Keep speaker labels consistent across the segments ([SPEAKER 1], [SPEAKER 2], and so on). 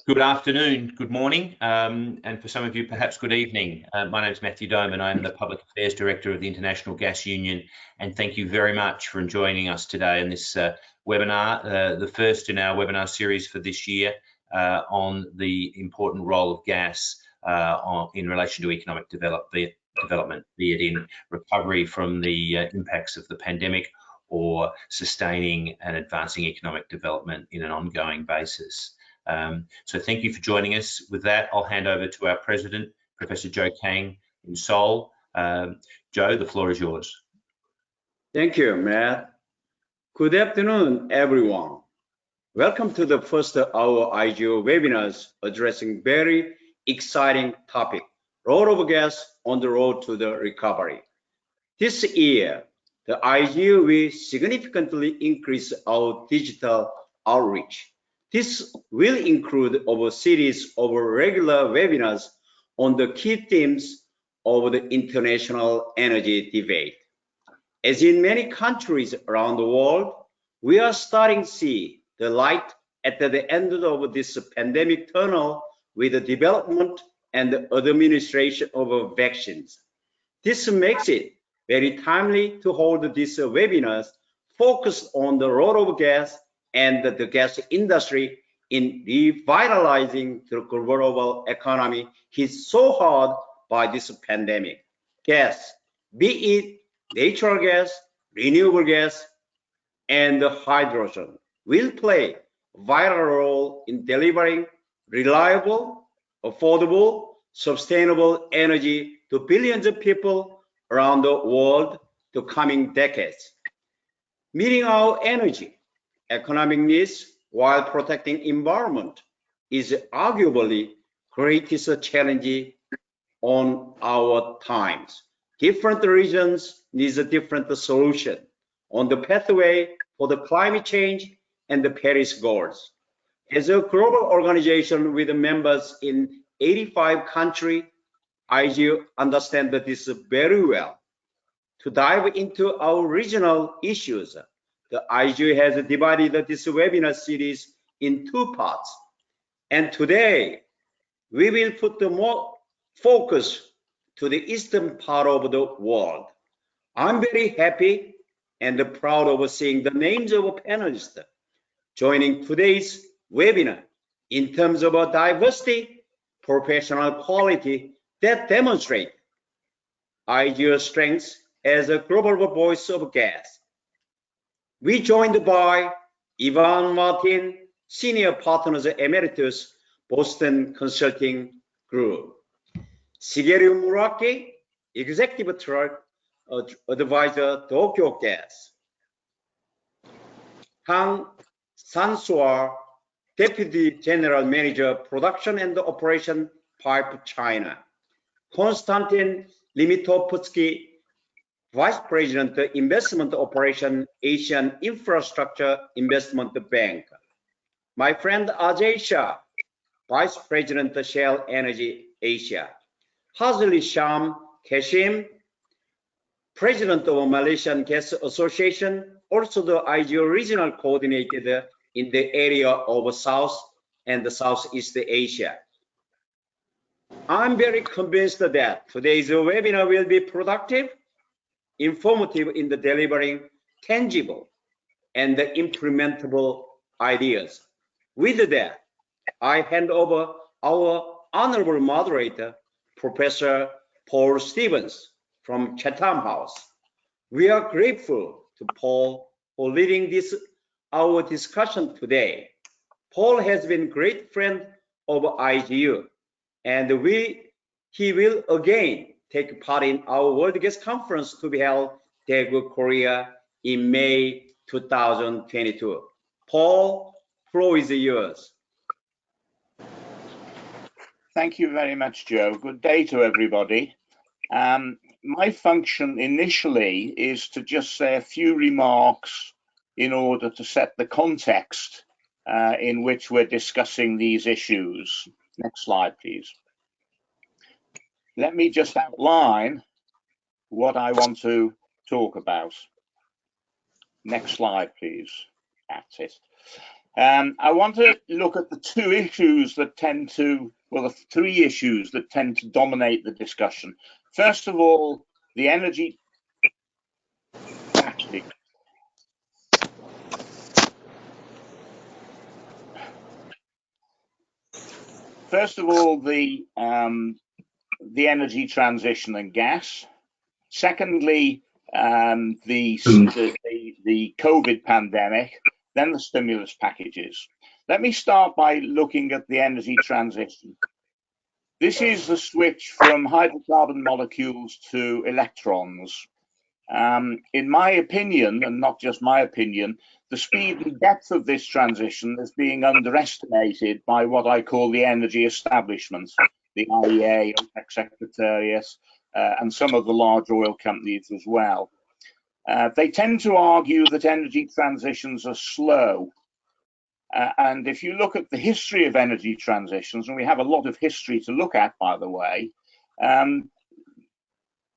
[SPEAKER 1] Good afternoon, good morning, and for some of you, perhaps good evening. My name is Matthew Dome, and I'm the Public Affairs Director of the International Gas Union. And thank you very much for joining us today in this webinar, the first in our webinar series for this year on the important role of gas in relation to economic development, be it in recovery from the impacts of the pandemic or sustaining and advancing economic development in an ongoing basis. So thank you for joining us. With that, I'll hand over to our President, Professor Joe Kang in Seoul. Joe, the floor is yours.
[SPEAKER 2] Thank you, Matt. Good afternoon, everyone. Welcome to the first of our IGU webinars addressing very exciting topic, role of gas on the road to the recovery. This year, the IGU will significantly increase our digital outreach. This will include a series of regular webinars on the key themes of the international energy debate. As in many countries around the world, we are starting to see the light at the end of this pandemic tunnel with the development and the administration of vaccines. This makes it very timely to hold these webinars focused on the role of gas and the gas industry in revitalizing the global economy hit so hard by this pandemic. Gas, be it natural gas, renewable gas, and hydrogen, will play a vital role in delivering reliable, affordable, sustainable energy to billions of people around the world the coming decades. Meeting our energy, economic needs while protecting environment is arguably greatest challenge on our times. Different regions need a different solution on the pathway for the climate change and the Paris goals. As a global organization with members in 85 countries, IGU understands this very well. To dive into our regional issues, the IGU has divided this webinar series in two parts. And today, we will put the more focus to the eastern part of the world. I'm very happy and proud of seeing the names of panelists joining today's webinar in terms of diversity, professional quality that demonstrate IGU's strengths as a global voice of gas. We joined by Iván Martén, Senior Partners Emeritus, Boston Consulting Group. Shigeru Muraki, Executive Advisor, Tokyo Gas. Tang Shanhua, Deputy General Manager, Production and Operation, PipeChina. Konstantin Limitovskiy, Vice President, Investment Operation, Asian Infrastructure Investment Bank. My friend Ajay Shah, Vice President, Shell Energy Asia. Hazli Sham Kashim, President of Malaysian Gas Association, also the IGU Regional Coordinator in the area of South and Southeast Asia. I'm very convinced that today's webinar will be productive, informative in the delivering tangible and the implementable ideas. With that, I hand over our honorable moderator, Professor Paul Stevens from Chatham House. We are grateful to Paul for leading our discussion today. Paul has been a great friend of IGU, and he will again take part in our World Gas Conference to be held in Daegu, Korea in May 2022. Paul, floor is yours.
[SPEAKER 3] Thank you very much, Joe. Good day to everybody. My function initially is to just say a few remarks in order to set the context in which we're discussing these issues. Next slide, please. Let me just outline what I want to talk about. Next slide, please. That's it. I want to look at the two issues that tend to, well, the three issues that tend to dominate the discussion. First of all, the energy. Actually, first of all, the energy transition and gas. Secondly, the COVID pandemic, then the stimulus packages. Let me start by looking at the energy transition. This is the switch from hydrocarbon molecules to electrons. In my opinion, and not just my opinion, the speed and depth of this transition is being underestimated by what I call the energy establishment, the IEA, OPEC Secretariat, and some of the large oil companies as well. They tend to argue that energy transitions are slow. And if you look at the history of energy transitions, and we have a lot of history to look at, by the way,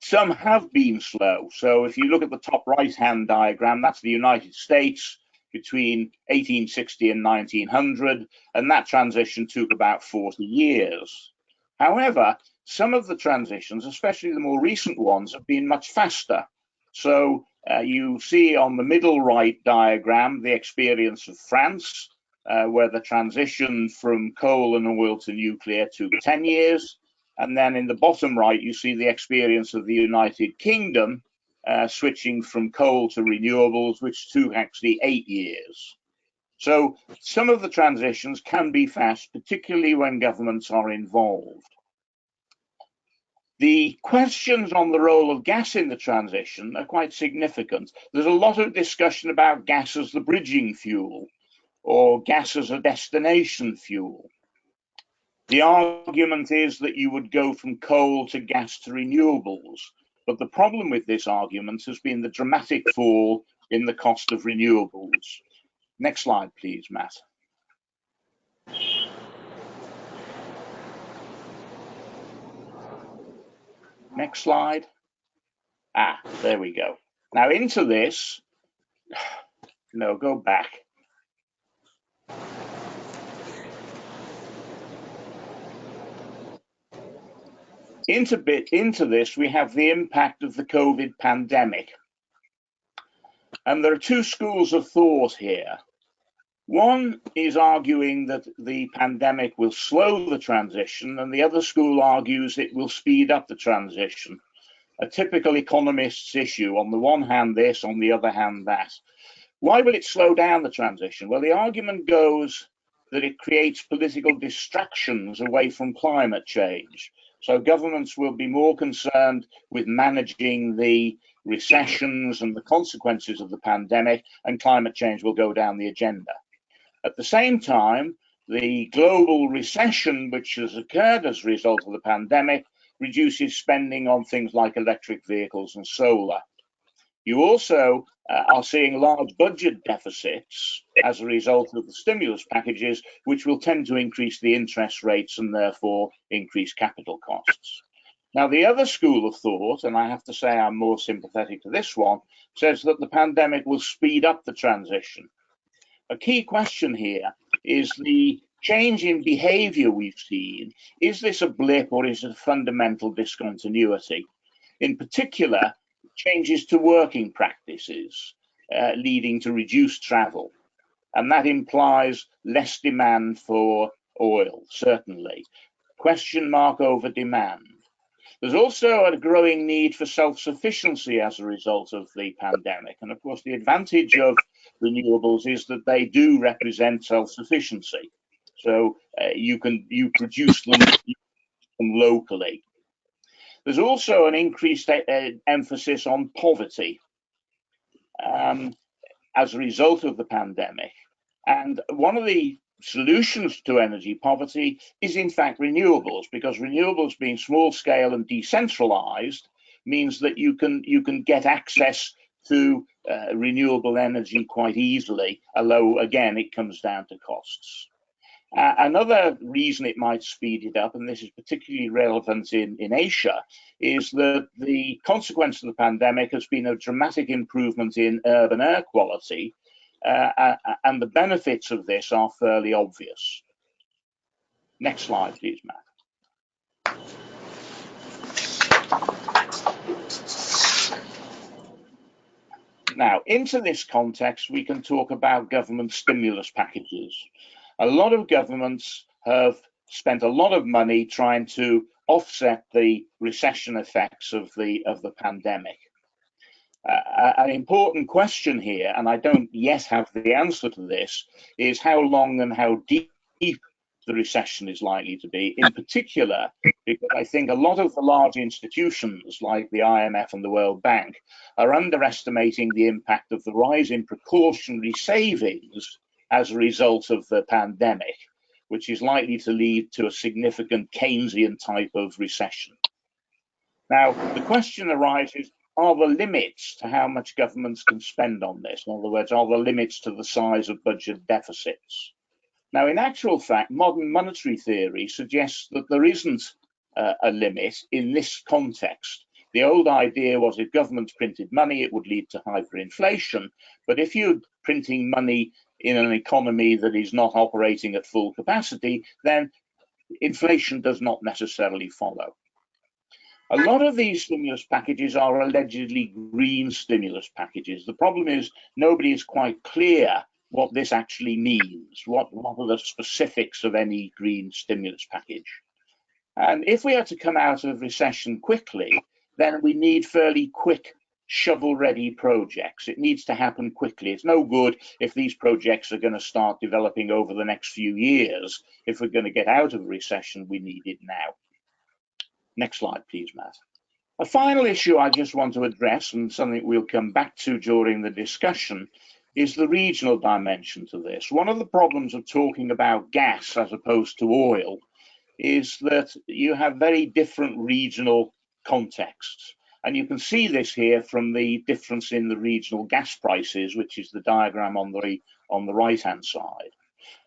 [SPEAKER 3] some have been slow. So if you look at the top right-hand diagram, that's the United States between 1860 and 1900, and that transition took about 40 years. However, some of the transitions, especially the more recent ones, have been much faster. So you see on the middle right diagram the experience of France, where the transition from coal and oil to nuclear took 10 years. And then in the bottom right, you see the experience of the United Kingdom, switching from coal to renewables, which took actually 8 years. So some of the transitions can be fast, particularly when governments are involved. The questions on the role of gas in the transition are quite significant. There's a lot of discussion about gas as the bridging fuel or gas as a destination fuel. The argument is that you would go from coal to gas to renewables. But the problem with this argument has been the dramatic fall in the cost of renewables. Next slide, please, Matt. Next slide. Ah, there we go. Now into this, no, go back. Into this, we have the impact of the COVID pandemic. And there are two schools of thought here. One is arguing that the pandemic will slow the transition, and the other school argues it will speed up the transition. A typical economist's issue, on the one hand this, on the other hand that. Why will it slow down the transition? Well, the argument goes that it creates political distractions away from climate change. So governments will be more concerned with managing the recessions and the consequences of the pandemic, and climate change will go down the agenda. At the same time, the global recession which has occurred as a result of the pandemic reduces spending on things like electric vehicles and solar. You also are seeing large budget deficits as a result of the stimulus packages, which will tend to increase the interest rates and therefore increase capital costs. Now, the other school of thought, and I have to say I'm more sympathetic to this one, says that the pandemic will speed up the transition. A key question here is the change in behavior we've seen. Is this a blip or is it a fundamental discontinuity? In particular, changes to working practices leading to reduced travel. And that implies less demand for oil, certainly. Question mark over demand. There's also a growing need for self-sufficiency as a result of the pandemic. And of course, the advantage of renewables is that they do represent self-sufficiency. So you produce them locally. There's also an increased emphasis on poverty as a result of the pandemic. And one of the solutions to energy poverty is in fact renewables, because renewables being small scale and decentralized means that you can get access to renewable energy quite easily, although again it comes down to costs. Another reason it might speed it up, and this is particularly relevant in Asia, is that the consequence of the pandemic has been a dramatic improvement in urban air quality, and the benefits of this are fairly obvious. Next slide, please, Matt. Now, into this context, we can talk about government stimulus packages. A lot of governments have spent a lot of money trying to offset the recession effects of the pandemic. An important question here, and I don't yet have the answer to this, is how long and how deep the recession is likely to be, in particular, because I think a lot of the large institutions like the IMF and the World Bank are underestimating the impact of the rise in precautionary savings as a result of the pandemic, which is likely to lead to a significant Keynesian type of recession. Now, the question arises, are there limits to how much governments can spend on this? In other words, are there limits to the size of budget deficits? Now, in actual fact, modern monetary theory suggests that there isn't a limit in this context. The old idea was if governments printed money, it would lead to hyperinflation. But if you're printing money in an economy that is not operating at full capacity, then inflation does not necessarily follow. A lot of these stimulus packages are allegedly green stimulus packages. The problem is nobody is quite clear what this actually means. What are the specifics of any green stimulus package? And if we are to come out of recession quickly, then we need fairly quick shovel-ready projects. It needs to happen quickly. It's no good if these projects are going to start developing over the next few years. If we're going to get out of a recession, we need it now. Next slide, please, Matt. A final issue I just want to address, and something we'll come back to during the discussion, is the regional dimension to this. One of the problems of talking about gas as opposed to oil is that you have very different regional contexts. And you can see this here from the difference in the regional gas prices, which is the diagram on the right-hand side.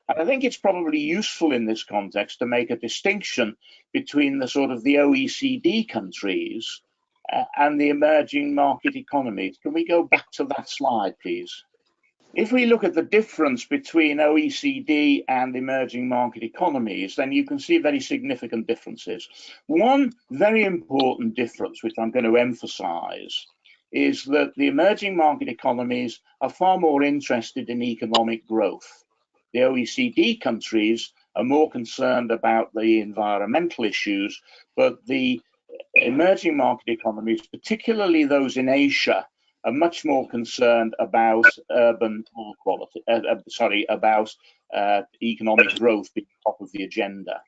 [SPEAKER 3] And I think it's probably useful in this context to make a distinction between the sort of the OECD countries and the emerging market economies. Can we go back to that slide, please? If we look at the difference between OECD and emerging market economies, then you can see very significant differences. One very important difference, which I'm going to emphasize, is that the emerging market economies are far more interested in economic growth. The OECD countries are more concerned about the environmental issues, but the emerging market economies, particularly those in Asia, are much more concerned about urban air quality, about economic growth being top of the agenda.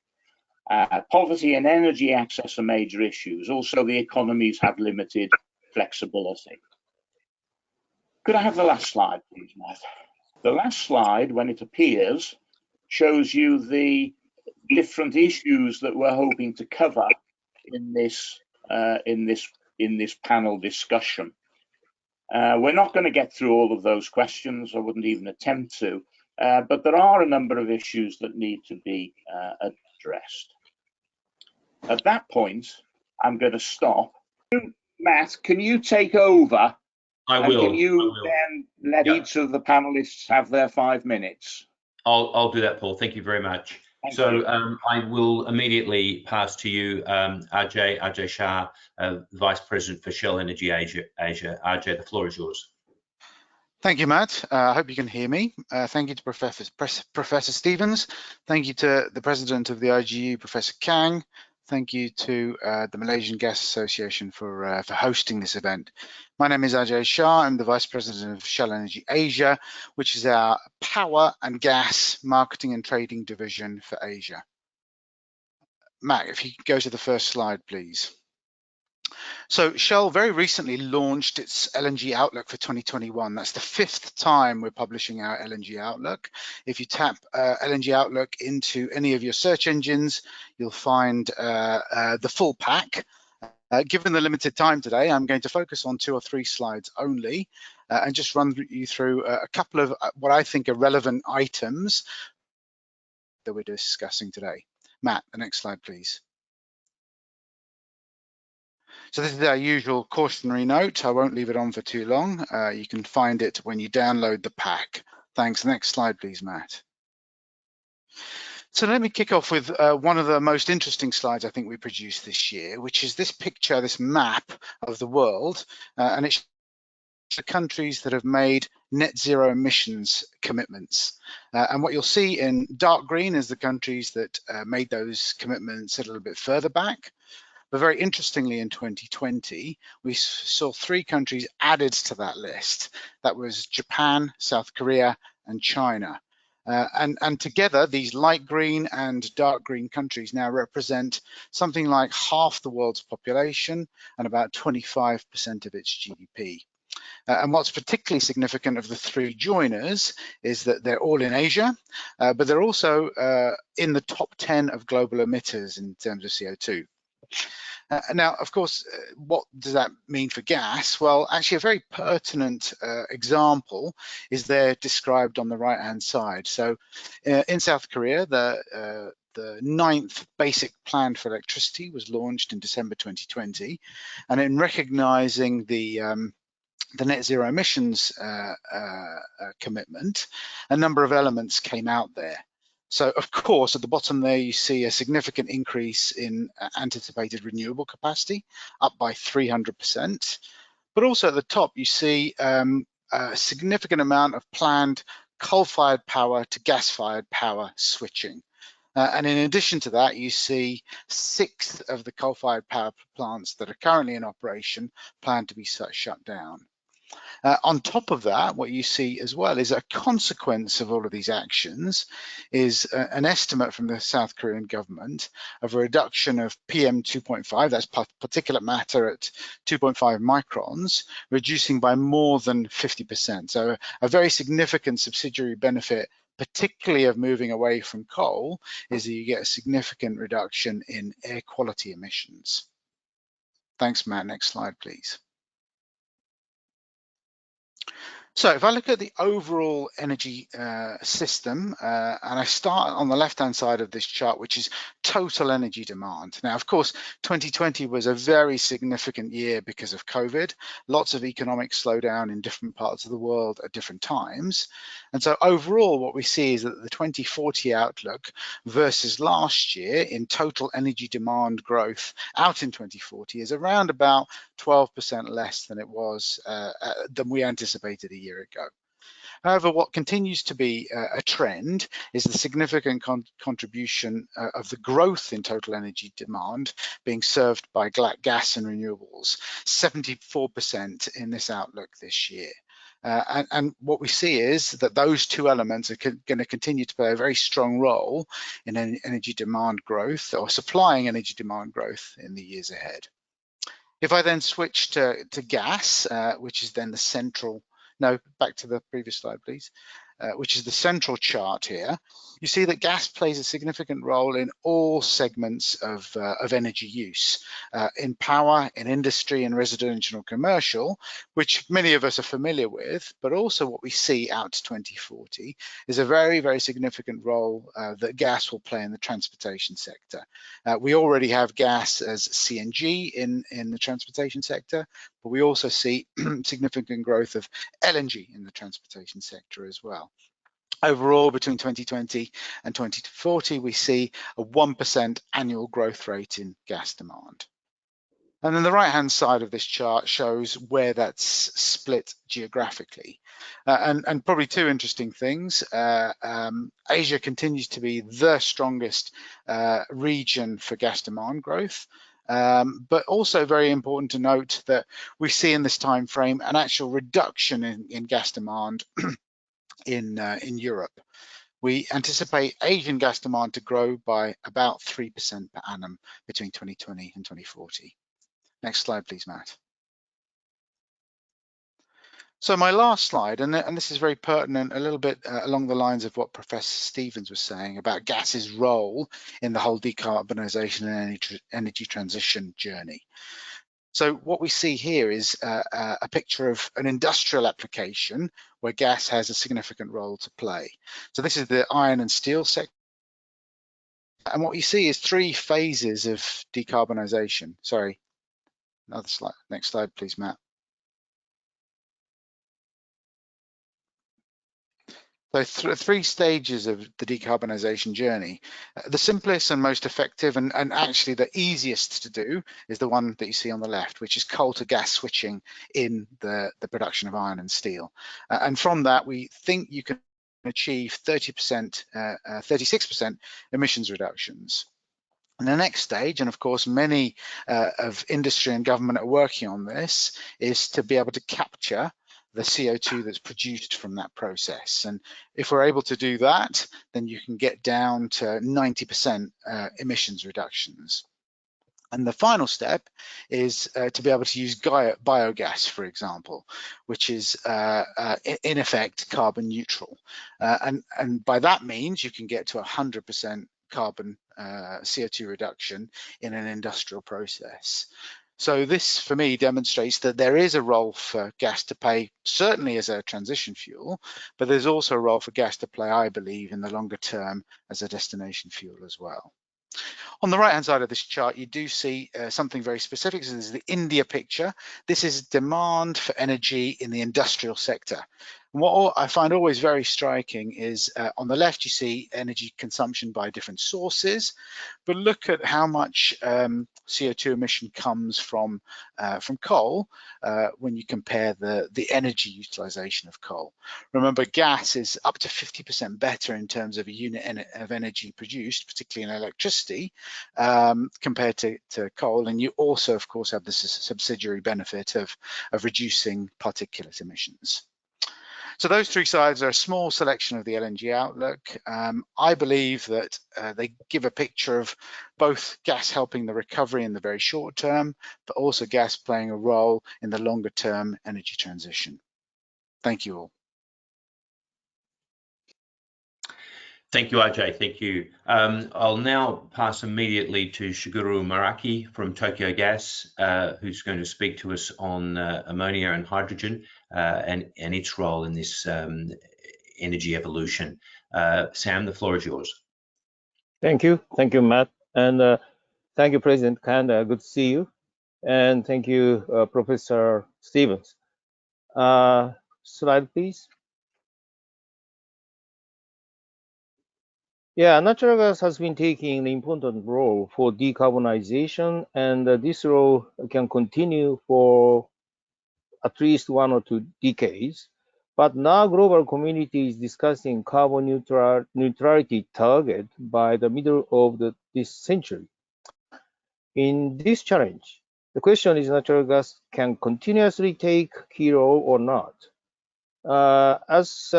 [SPEAKER 3] Poverty and energy access are major issues. Also, the economies have limited flexibility. Could I have the last slide, please, Matt? The last slide, when it appears, shows you the different issues that we're hoping to cover in this panel discussion. We're not going to get through all of those questions. I wouldn't even attempt to, but there are a number of issues that need to be addressed. At that point, I'm going to stop. Matt, can you take over?
[SPEAKER 1] I will.
[SPEAKER 3] Can you then let each of the panelists have their 5 minutes?
[SPEAKER 1] I'll do that, Paul. Thank you very much. So I will immediately pass to you, Ajay Shah, Vice President for Shell Energy Asia. Ajay, the floor is yours.
[SPEAKER 4] Thank you, Matt. I hope you can hear me. Thank you to Professor Stevens. Thank you to the President of the IGU, Professor Kang. Thank you to the Malaysian Gas Association for hosting this event. My name is Ajay Shah. I'm the Vice President of Shell Energy Asia, which is our power and gas marketing and trading division for Asia. Matt, if you could go to the first slide, please. So Shell very recently launched its LNG Outlook for 2021. That's the 5th time we're publishing our LNG Outlook. If you tap LNG Outlook into any of your search engines, you'll find the full pack. Given the limited time today, I'm going to focus on 2 or 3 slides only and just run you through a couple of what I think are relevant items that we're discussing today. Matt, the next slide, please. So this is our usual cautionary note. I won't leave it on for too long. You can find it when you download the pack. Thanks. Next slide, please, Matt. So let me kick off with one of the most interesting slides I think we produced this year, which is this picture, this map of the world, and it's the countries that have made net zero emissions commitments. And what you'll see in dark green is the countries that made those commitments a little bit further back. But very interestingly, in 2020, we saw 3 countries added to that list. That was Japan, South Korea, and China. And together, these light green and dark green countries now represent something like half the world's population and about 25% of its GDP. And what's particularly significant of the 3 joiners is that they're all in Asia, but they're also in the top 10 of global emitters in terms of CO2. Now, of course, what does that mean for gas? Well, actually, a very pertinent example is there described on the right-hand side. So in South Korea, the 9th basic plan for electricity was launched in December 2020. And in recognizing the net zero emissions commitment, a number of elements came out there. So of course, at the bottom there, you see a significant increase in anticipated renewable capacity, up by 300%. But also at the top, you see a significant amount of planned coal-fired power to gas-fired power switching. And in addition to that, you see 6 of the coal-fired power plants that are currently in operation planned to be shut down. On top of that, what you see as well is a consequence of all of these actions is an estimate from the South Korean government of a reduction of PM 2.5, that's particulate matter at 2.5 microns, reducing by more than 50%. So a very significant subsidiary benefit, particularly of moving away from coal, is that you get a significant reduction in air quality emissions. Thanks, Matt. Next slide, please. So if I look at the overall energy system, and I start on the left-hand side of this chart, which is total energy demand. Now, of course, 2020 was a very significant year because of COVID, lots of economic slowdown in different parts of the world at different times. And so overall, what we see is that the 2040 outlook versus last year in total energy demand growth out in 2040 is around about 12% less than it was, than we anticipated a year ago. However, what continues to be a trend is the significant contribution of the growth in total energy demand being served by gas and renewables, 74% in this outlook this year. And what we see is that those 2 elements are going to continue to play a very strong role in energy demand growth, or supplying energy demand growth in the years ahead. If I then switch to gas, which is then the central, no, back to the previous slide, please, which is the central chart here, you see that gas plays a significant role in all segments of energy use, in power, in industry, in residential and commercial, which many of us are familiar with, but also what we see out to 2040 is a very, very significant role that gas will play in the transportation sector. We already have gas as CNG in the transportation sector, but we also see significant growth of LNG in the transportation sector as well. Overall, between 2020 and 2040, we see a 1% annual growth rate in gas demand. And then the right-hand side of this chart shows where that's split geographically. And probably 2 interesting things. Asia continues to be the strongest region for gas demand growth. But also very important to note that we see in this time frame an actual reduction in gas demand in Europe. We anticipate Asian gas demand to grow by about 3% per annum between 2020 and 2040. Next slide, please, Matt. So my last slide, and this is very pertinent, a little bit along the lines of what Professor Stevens was saying about gas's role in the whole decarbonisation and energy transition journey. So what we see here is a picture of an industrial application where gas has a significant role to play. So this is the iron and steel sector. And what you see is 3 phases of decarbonisation. Sorry, Another slide. Next slide, please, Matt. So three stages of the decarbonisation journey. The simplest and most effective and actually the easiest to do is the one that you see on the left, which is coal to gas switching in the production of iron and steel. And from that, we think you can achieve 30%, 36% emissions reductions. And the next stage, and of course many of industry and government are working on this, is to be able to capture the CO2 that's produced from that process. And if we're able to do that, then you can get down to 90% emissions reductions. And the final step is to be able to use biogas, for example, which is in effect carbon neutral. And by that means you can get to 100% carbon CO2 reduction in an industrial process. So this, for me, demonstrates that there is a role for gas to play, certainly as a transition fuel, but there's also a role for gas to play, I believe, in the longer term as a destination fuel as well. On the right-hand side of this chart, you do see something very specific. So this is the India picture. This is demand for energy in the industrial sector. And what I find always very striking is on the left, you see energy consumption by different sources, but look at how much CO2 emission comes from coal when you compare the energy utilization of coal. Remember, gas is up to 50% better in terms of a unit of energy produced, particularly in electricity, compared to coal. And you also, of course, have this subsidiary benefit of reducing particulate emissions. So those three slides are a small selection of the LNG outlook. I believe that they give a picture of both gas helping the recovery in the very short term, but also gas playing a role in the longer term energy transition. Thank you all.
[SPEAKER 1] Thank you, Ajay. Thank you. I'll now pass immediately to Shigeru Muraki from Tokyo Gas, who's going to speak to us on ammonia and hydrogen and its role in this energy evolution. Sam, the floor is yours.
[SPEAKER 5] Thank you, Matt, and thank you, President Kang. Good to see you, and thank you, Professor Stevens. Slide, please. Yeah, natural gas has been taking an important role for decarbonization, and this role can continue for at least 1 or 2 decades. But now global community is discussing carbon neutrality target by the middle of this century. In this challenge, the question is natural gas can continuously take key role or not. As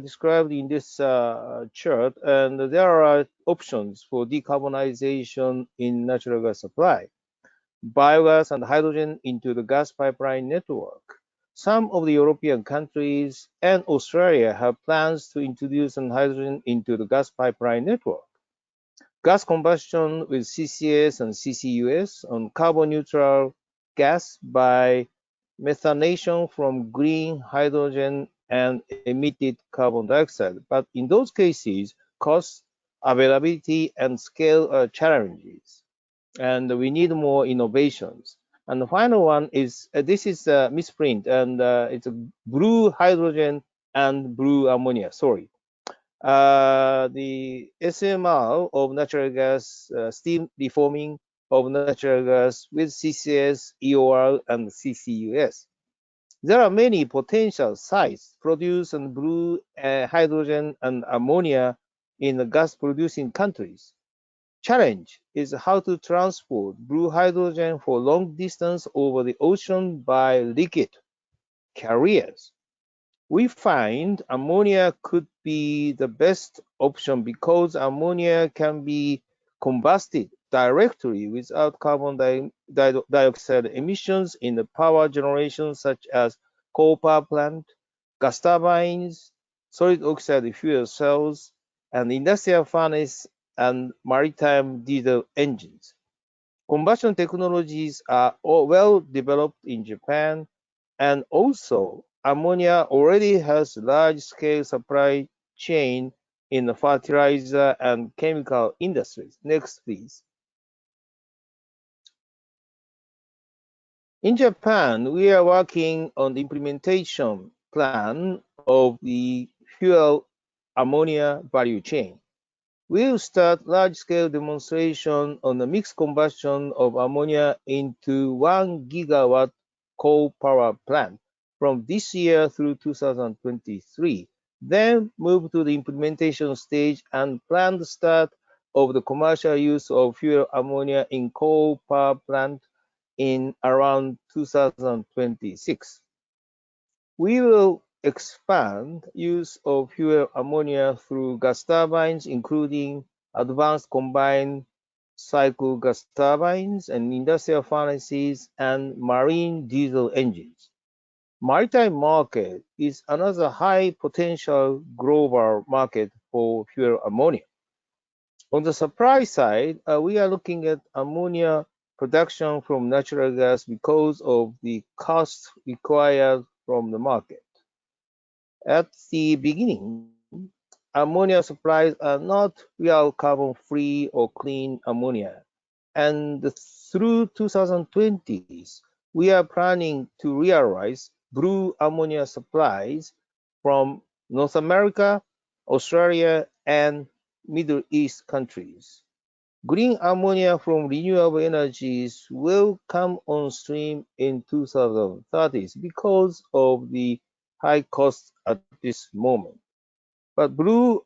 [SPEAKER 5] described in this chart, and there are options for decarbonization in natural gas supply. Biogas and hydrogen into the gas pipeline network. Some of the European countries and Australia have plans to introduce hydrogen into the gas pipeline network. Gas combustion with CCS and CCUS on carbon neutral gas by methanation from green hydrogen and emitted carbon dioxide. But in those cases, cost, availability, and scale are challenges, and we need more innovations. And the final one is, this is a misprint, and it's a blue hydrogen and blue ammonia, sorry. The SMR of natural gas, steam reforming of natural gas with CCS, EOR, and CCUS. There are many potential sites produce and blue hydrogen and ammonia in the gas producing countries. Challenge is how to transport blue hydrogen for long distance over the ocean by liquid carriers. We find ammonia could be the best option because ammonia can be combusted directly without carbon dioxide emissions in the power generation such as coal power plant, gas turbines, solid oxide fuel cells, and industrial furnace and maritime diesel engines. Combustion technologies are well developed in Japan, and also ammonia already has large-scale supply chain in the fertilizer and chemical industries. Next, please. In Japan, we are working on the implementation plan of the fuel ammonia value chain. We'll start large-scale demonstration on the mixed combustion of ammonia into 1 gigawatt coal power plant from this year through 2023, then move to the implementation stage and plan the start of the commercial use of fuel ammonia in coal power plant in around 2026. We will expand use of fuel ammonia through gas turbines, including advanced combined cycle gas turbines and industrial furnaces and marine diesel engines. Maritime market is another high potential global market for fuel ammonia. On the supply side, we are looking at ammonia production from natural gas because of the cost required from the market. At the beginning, ammonia supplies are not real carbon-free or clean ammonia, and through 2020s, we are planning to realize blue ammonia supplies from North America, Australia, and Middle East countries. Green ammonia from renewable energies will come on stream in 2030s because of the high cost at this moment. But blue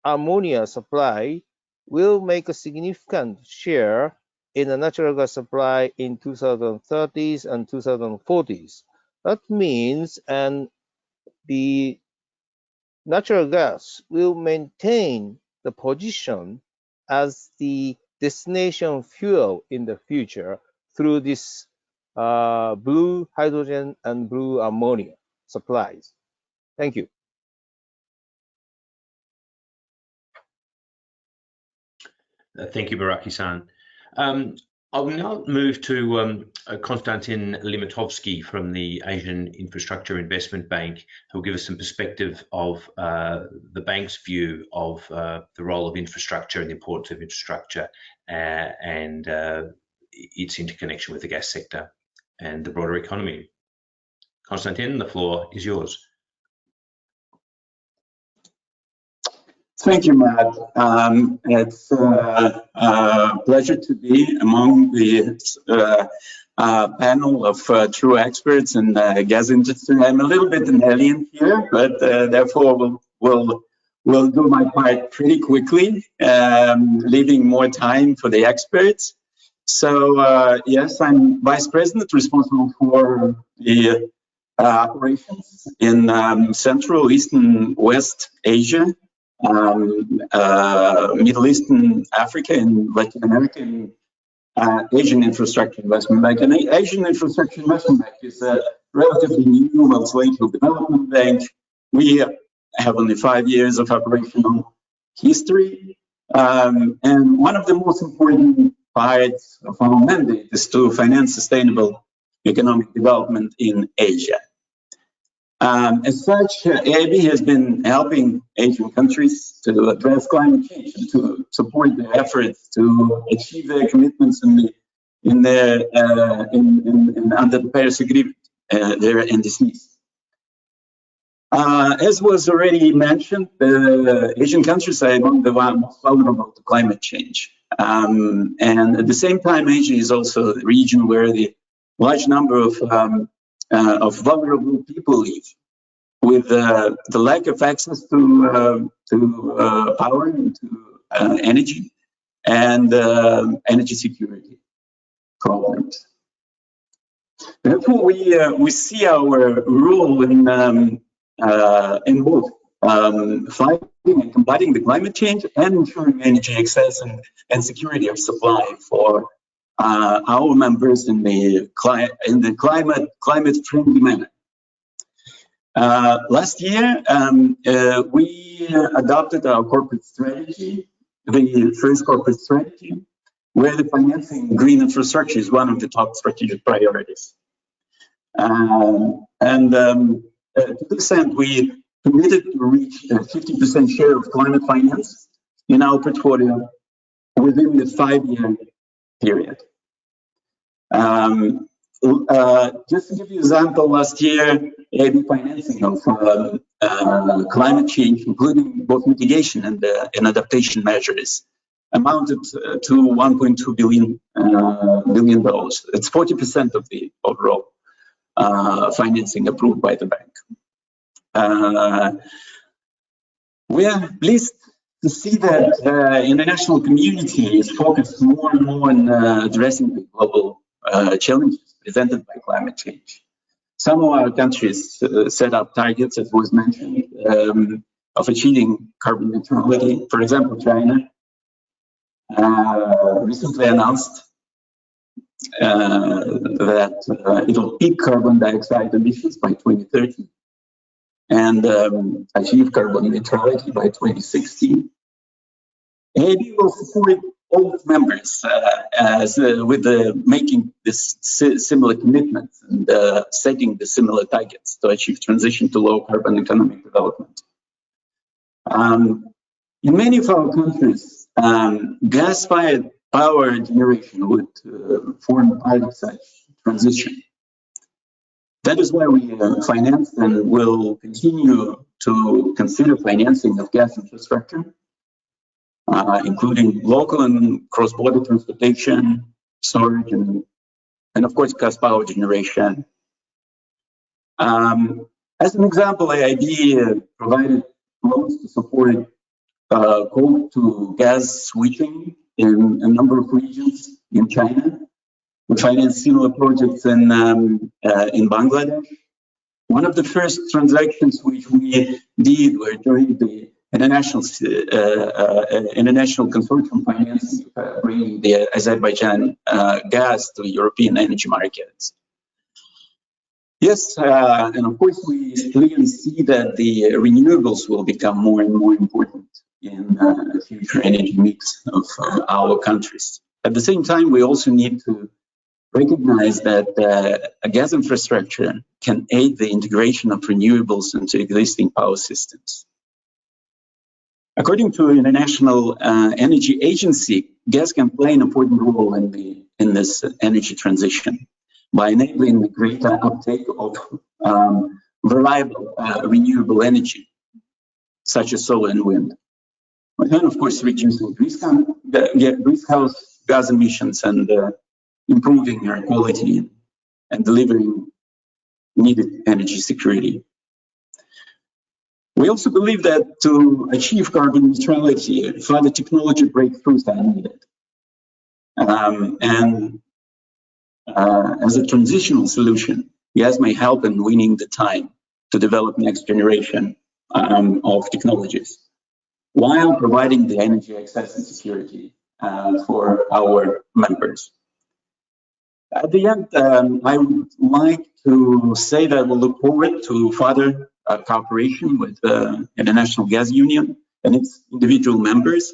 [SPEAKER 5] ammonia supply will make a significant share in the natural gas supply in 2030s and 2040s. That means the natural gas will maintain the position as the destination fuel in the future through this blue hydrogen and blue ammonia supplies. Thank you.
[SPEAKER 1] Thank you, Muraki-san. I'll now move to Konstantin Limitovskiy from the Asian Infrastructure Investment Bank, who will give us some perspective of the bank's view of the role of infrastructure and the importance of infrastructure and its interconnection with the gas sector and the broader economy. Konstantin, the floor is yours.
[SPEAKER 6] Thank you, Matt. It's a pleasure to be among the panel of true experts in the gas industry. I'm a little bit an alien here, but therefore we'll do my part pretty quickly, leaving more time for the experts. So yes, I'm Vice President responsible for the operations in Central, Eastern, West Asia, Middle Eastern, Africa, and Latin America, and Asian Infrastructure Investment Bank. And the Asian Infrastructure Investment Bank is a relatively new multilateral development bank. We have only 5 years of operational history. And one of the most important parts of our mandate is to finance sustainable economic development in Asia. As such, AIB has been helping Asian countries to address climate change and to support their efforts to achieve their commitments under the Paris Agreement, their NDCs. As was already mentioned, the Asian countries are among the most vulnerable to climate change. And at the same time, Asia is also a region where the large number of vulnerable people live, with the lack of access to power and to energy and energy security problems. Therefore, we see our role in both fighting and combating the climate change and ensuring energy access and security of supply for our members in the climate-friendly manner. Last year, we adopted our corporate strategy, the first corporate strategy, where the financing green infrastructure is one of the top strategic priorities. To this end, we committed to reach a 50% share of climate finance in our portfolio within the 5-year period. Just to give you an example, last year, EIB financing of climate change, including both mitigation and adaptation measures, amounted to $1.2 billion. It's 40% of the overall financing approved by the bank. We are pleased to see that international community is focused more and more on addressing the global challenges presented by climate change. Some of our countries set up targets, as was mentioned, of achieving carbon neutrality. For example, China recently announced that it will peak carbon dioxide emissions by 2030 and achieve carbon neutrality by 2060. EIB will support all its members with making this similar commitments and setting the similar targets to achieve transition to low carbon economic development. In many of our countries, gas-fired power generation would form part of such transition. That is why we financed and will continue to consider financing of gas infrastructure, including local and cross-border transportation, storage, and of course, gas power generation. As an example, EIB provided loans to support coal to gas switching in a number of regions in China. We financed similar projects in Bangladesh. One of the first transactions which we did were during the international consortium financing, bringing the Azerbaijan gas to European energy markets. Yes, and of course we clearly see that the renewables will become more and more important in the future energy mix of our countries. At the same time, we also need to recognize that a gas infrastructure can aid the integration of renewables into existing power systems. According to the International Energy Agency, gas can play an important role in this energy transition by enabling the greater uptake of reliable renewable energy, such as solar and wind. And then, of course, reducing greenhouse gas emissions and improving air quality and delivering needed energy security. We also believe that to achieve carbon neutrality, further technology breakthroughs are needed. As a transitional solution, gas may help in winning the time to develop next generation of technologies, while providing the energy access and security for our members. At the end, I would like to say that we look forward to further cooperation with the International Gas Union and its individual members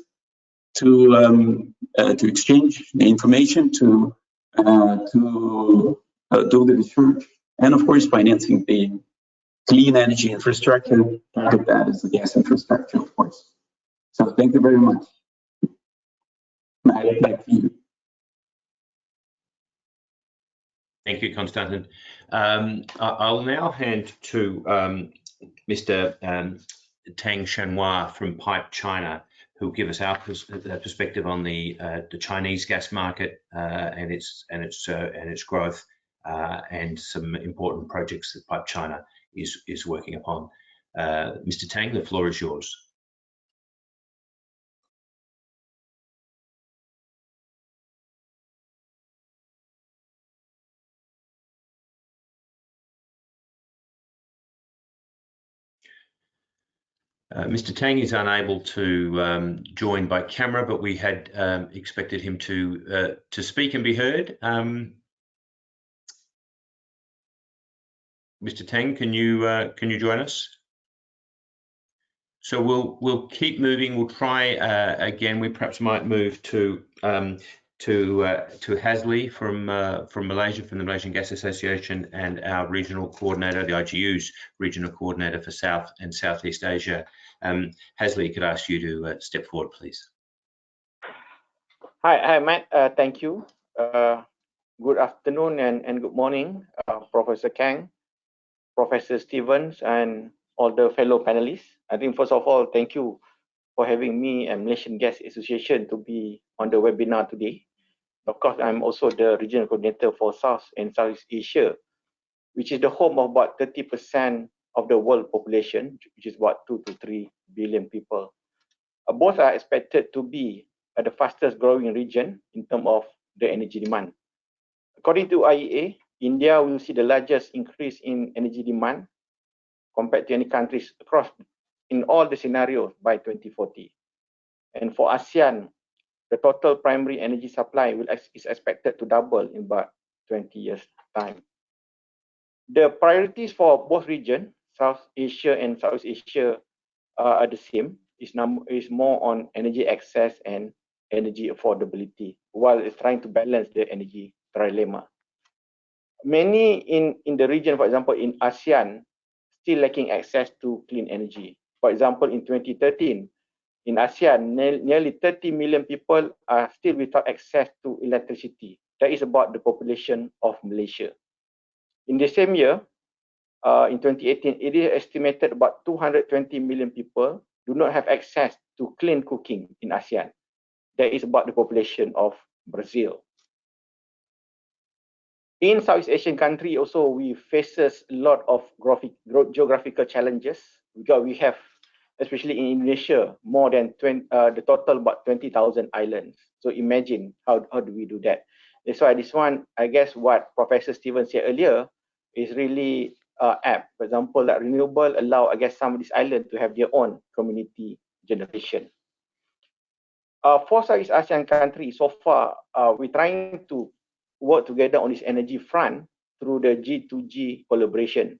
[SPEAKER 6] to exchange the information, to do the research, and of course financing the clean energy infrastructure. Part of that is the gas infrastructure, of course. So thank you very much. Matt, back to you.
[SPEAKER 1] Thank you, Konstantin. I'll now hand to Mr. Tang Shanhua from PipeChina, who will give us our perspective on the Chinese gas market and its growth and some important projects that PipeChina is working upon. Mr. Tang, the floor is yours. Mr. Tang is unable to join by camera, but we had expected him to speak and be heard. Mr. Tang, can you join us? So we'll keep moving. We'll try again. We perhaps might move to Hazli from Malaysia, from the Malaysian Gas Association, and our regional coordinator, the IGU's regional coordinator for South and Southeast Asia. Hazli, could I ask you to step forward, please?
[SPEAKER 7] Hi, Matt. Thank you. Good afternoon and good morning, Professor Kang, Professor Stevens, and all the fellow panelists. I think first of all, thank you for having me and Malaysian Gas Association to be on the webinar today. Of course, I'm also the regional coordinator for South and Southeast Asia, which is the home of about 30% of the world population, which is about 2 to 3 billion people. Both are expected to be the fastest growing region in terms of the energy demand. According to IEA, India will see the largest increase in energy demand compared to any countries across in all the scenarios by 2040. And for ASEAN, the total primary energy supply is expected to double in about 20 years' time. The priorities for both regions, South Asia and Southeast Asia, are the same. Is more on energy access and energy affordability, while it's trying to balance the energy trilemma. Many in the region, for example, in ASEAN, still lacking access to clean energy. For example, in 2013, in ASEAN, nearly 30 million people are still without access to electricity. That is about the population of Malaysia. In the same year, in 2018, it is estimated about 220 million people do not have access to clean cooking in ASEAN. That is about the population of Brazil. In Southeast Asian country also, we faces a lot of geographical challenges because we have, especially in Indonesia, more than the total about 20,000 islands. So imagine how do we do that? That's why this one, I guess what Professor Stevens said earlier is really apt. For example, that renewable allow, I guess, some of these islands to have their own community generation. For Southeast Asian countries, so far, we're trying to work together on this energy front through the G2G collaboration.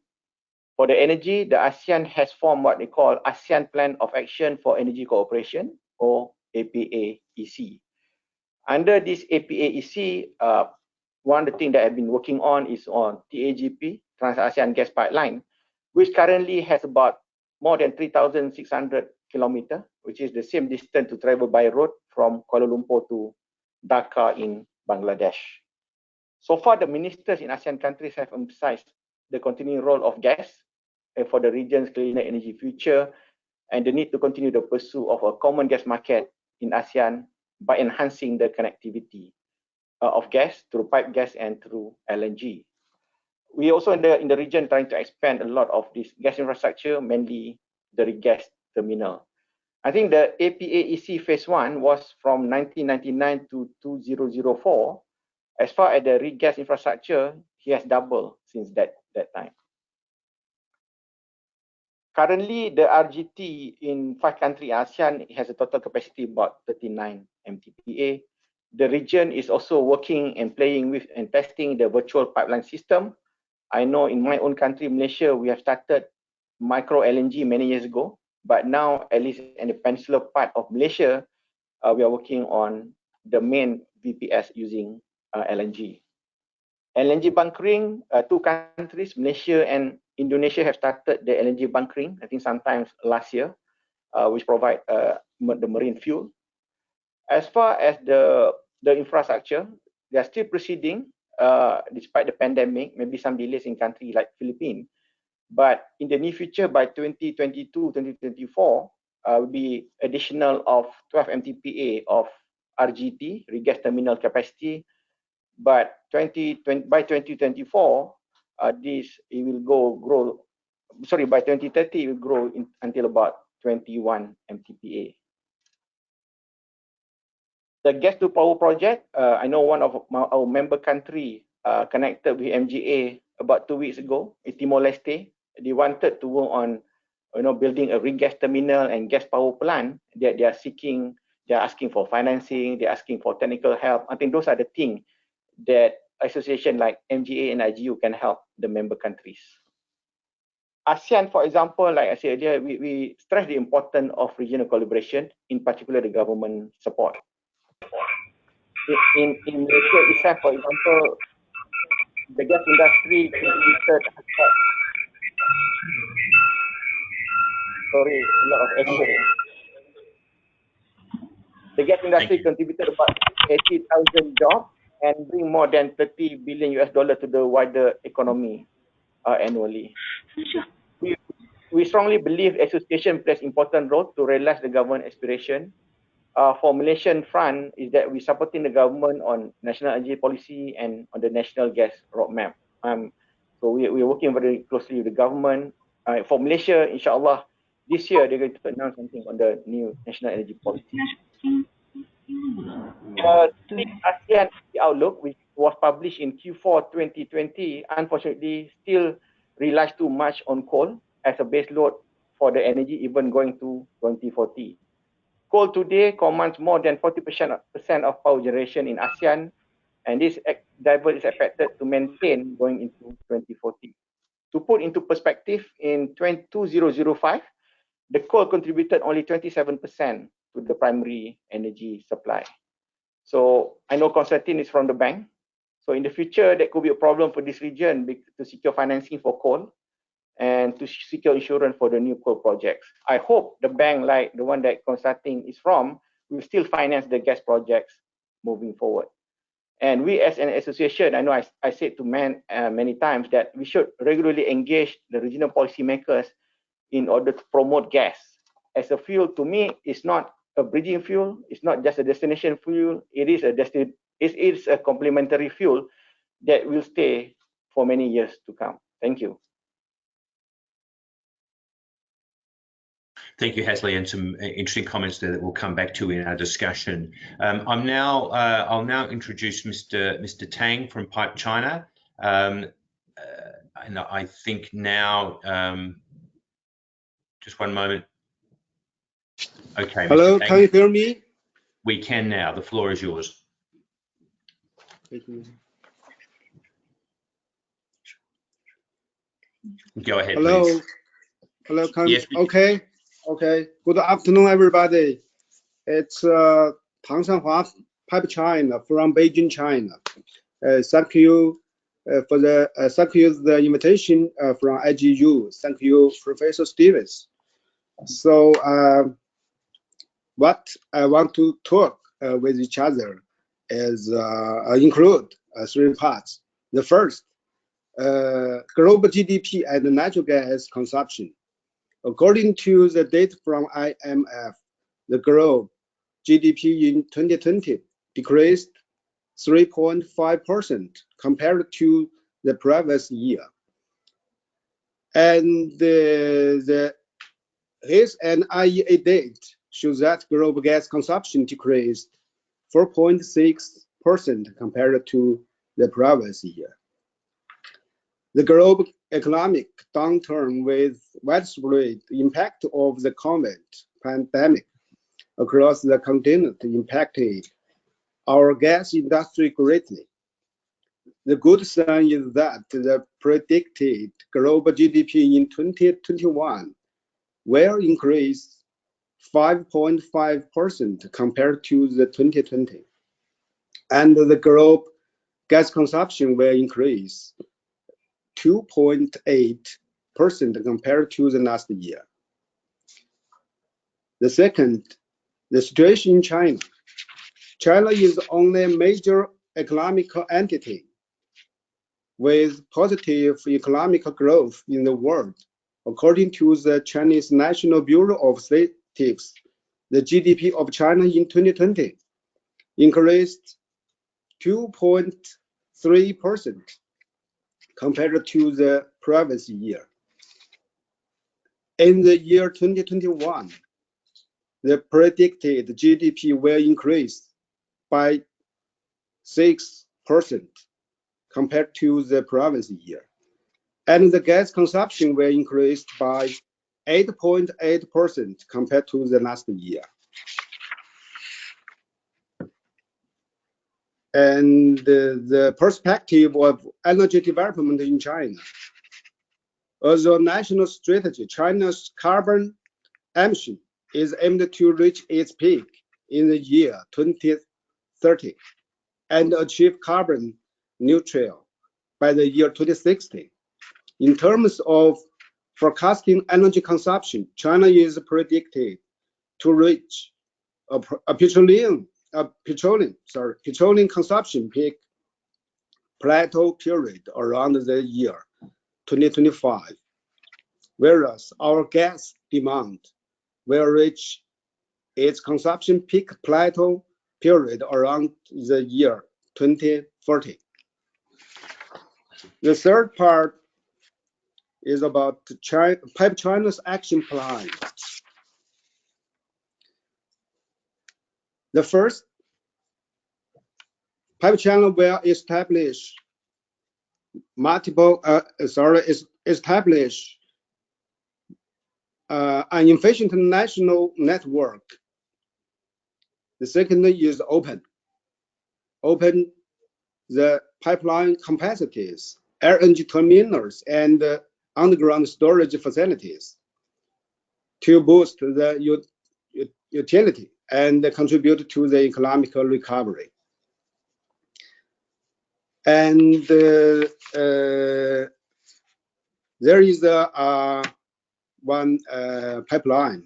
[SPEAKER 7] For the energy, the ASEAN has formed what they call ASEAN Plan of Action for Energy Cooperation, or APAEC. Under this APAEC, one of the things that I've been working on is on TAGP, Trans-ASEAN Gas Pipeline, which currently has about more than 3,600 kilometers, which is the same distance to travel by road from Kuala Lumpur to Dhaka in Bangladesh. So far, the ministers in ASEAN countries have emphasized the continuing role of gas for the region's cleaner energy future and the need to continue the pursuit of a common gas market in ASEAN by enhancing the connectivity of gas through pipe gas and through LNG. We also in the region trying to expand a lot of this gas infrastructure, mainly the regas terminal. I think the APAEC phase 1 was from 1999 to 2004. As far as the regas infrastructure, he has doubled since that time. Currently, the RGT in 5 countries ASEAN has a total capacity about 39 MTPA. The region is also working and playing with and testing the virtual pipeline system. I know in my own country, Malaysia, we have started micro LNG many years ago, but now, at least in the peninsular part of Malaysia, we are working on the main VPS using LNG. LNG bunkering, 2 countries, Malaysia and Indonesia, have started the LNG bunkering, I think sometimes last year, which provide the marine fuel. As far as the infrastructure, they are still proceeding despite the pandemic, maybe some delays in countries like Philippines. But in the near future, by 2022, 2024, will be additional of 12 MTPA of RGT, regas terminal capacity. But by 2024, it will grow. Sorry, by 2030, it will grow until about 21 MTPA. The gas to power project, I know one of our member country connected with MGA about 2 weeks ago in Timor-Leste. They wanted to work on, building a regas terminal and gas power plant. They are asking for financing, they're asking for technical help. I think those are the things that association like MGA and IGU can help the member countries. ASEAN, for example, like I said earlier, we stress the importance of regional collaboration, in particular the government support. In Malaysia itself, for example, the gas industry contributed. Sorry, a lot of echo. The gas industry contributed about 80,000 jobs and bring more than $30 billion to the wider economy annually. We strongly believe association plays important role to realize the government aspiration. For Malaysian front is that we supporting the government on national energy policy and on the national gas roadmap. So we're working very closely with the government. For Malaysia, inshallah, this year they're going to announce something on the new national energy policy. The ASEAN Outlook, which was published in Q4 2020, unfortunately still relies too much on coal as a base load for the energy even going to 2040. Coal today commands more than 40% of power generation in ASEAN, and this level is expected to maintain going into 2040. To put into perspective, in 2005, the coal contributed only 27% to the primary energy supply. So I know Konstantin is from the bank. So in the future, that could be a problem for this region to secure financing for coal and to secure insurance for the new coal projects. I hope the bank, like the one that Konstantin is from, will still finance the gas projects moving forward. And we as an association, I know I said to many times that we should regularly engage the regional policymakers in order to promote gas as a fuel. To me, it's not a bridging fuel. It's not just a destination fuel. It is a complementary fuel that will stay for many years to come. Thank you.
[SPEAKER 1] Thank you, Hasley, and some interesting comments there that we'll come back to in our discussion. I'll now introduce Mr. Tang from PipeChina, and I think now, just one moment. Okay.
[SPEAKER 8] Hello, can you hear me?
[SPEAKER 1] We can now. The floor is yours. Go ahead,
[SPEAKER 8] hello.
[SPEAKER 1] Please.
[SPEAKER 8] Hello,
[SPEAKER 1] yes.
[SPEAKER 8] Okay. Good afternoon, everybody. It's Tang Shanhua, PipeChina from Beijing, China. Thank you for the invitation from IGU. Thank you, Professor Stevens. So what I want to talk with each other is include three parts. The first, global GDP and natural gas consumption. According to the data from IMF, the global GDP in 2020 decreased 3.5% compared to the previous year. And his and IEA data shows that global gas consumption decreased 4.6% compared to the previous year. The global economic downturn with widespread impact of the COVID pandemic across the continent impacted our gas industry greatly. The good sign is that the predicted global GDP in 2021 will increase 5.5% compared to the 2020, and the global gas consumption will increase 2.8% compared to the last year. The second, the situation in China. China is the only major economic entity with positive economic growth in the world. According to the Chinese National Bureau of Statistics, the GDP of China in 2020 increased 2.3% compared to the previous year. In the year 2021, the predicted GDP will increase by 6% compared to the previous year. And the gas consumption will increase by 8.8% compared to the last year. And the perspective of energy development in China. As a national strategy, China's carbon emission is aimed to reach its peak in the year 2030 and achieve carbon neutral by the year 2060. In terms of forecasting energy consumption, China is predicted to reach a petroleum consumption peak plateau period around the year 2025, whereas our gas demand will reach its consumption peak plateau period around the year 2040. The third part is about PipeChina's action plan. The first, PipeChina will establish an efficient national network. The second is open the pipeline capacities, LNG terminals, and underground storage facilities to boost the utility and contribute to the economic recovery. And there is one pipeline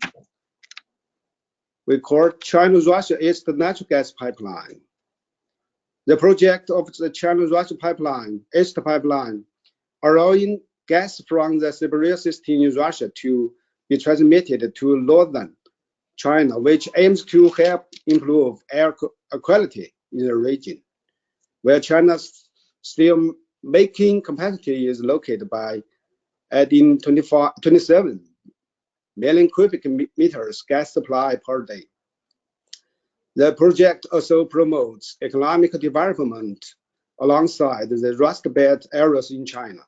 [SPEAKER 8] we call China-Russia East Natural Gas Pipeline. The project of the China-Russia Pipeline, East Pipeline, allowing gas from the Siberia system in Russia to be transmitted to northern China, which aims to help improve air quality in the region, where China's steel making capacity is located by adding 27 million cubic meters gas supply per day. The project also promotes economic development alongside the Rust Belt areas in China.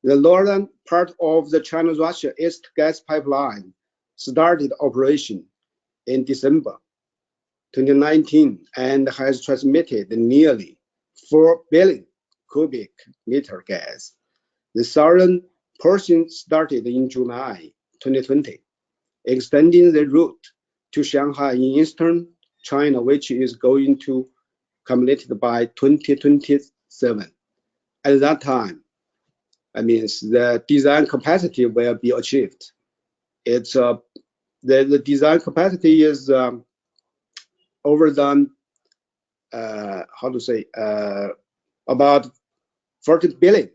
[SPEAKER 8] The northern part of the China-Russia East Gas Pipeline started operation in December 2019 and has transmitted nearly 4 billion cubic meter gas. The southern portion started in July 2020, extending the route to Shanhua in eastern China, which is going to complete by 2027. At that time, I mean, the design capacity will be achieved. It's the design capacity is over than about 14 billion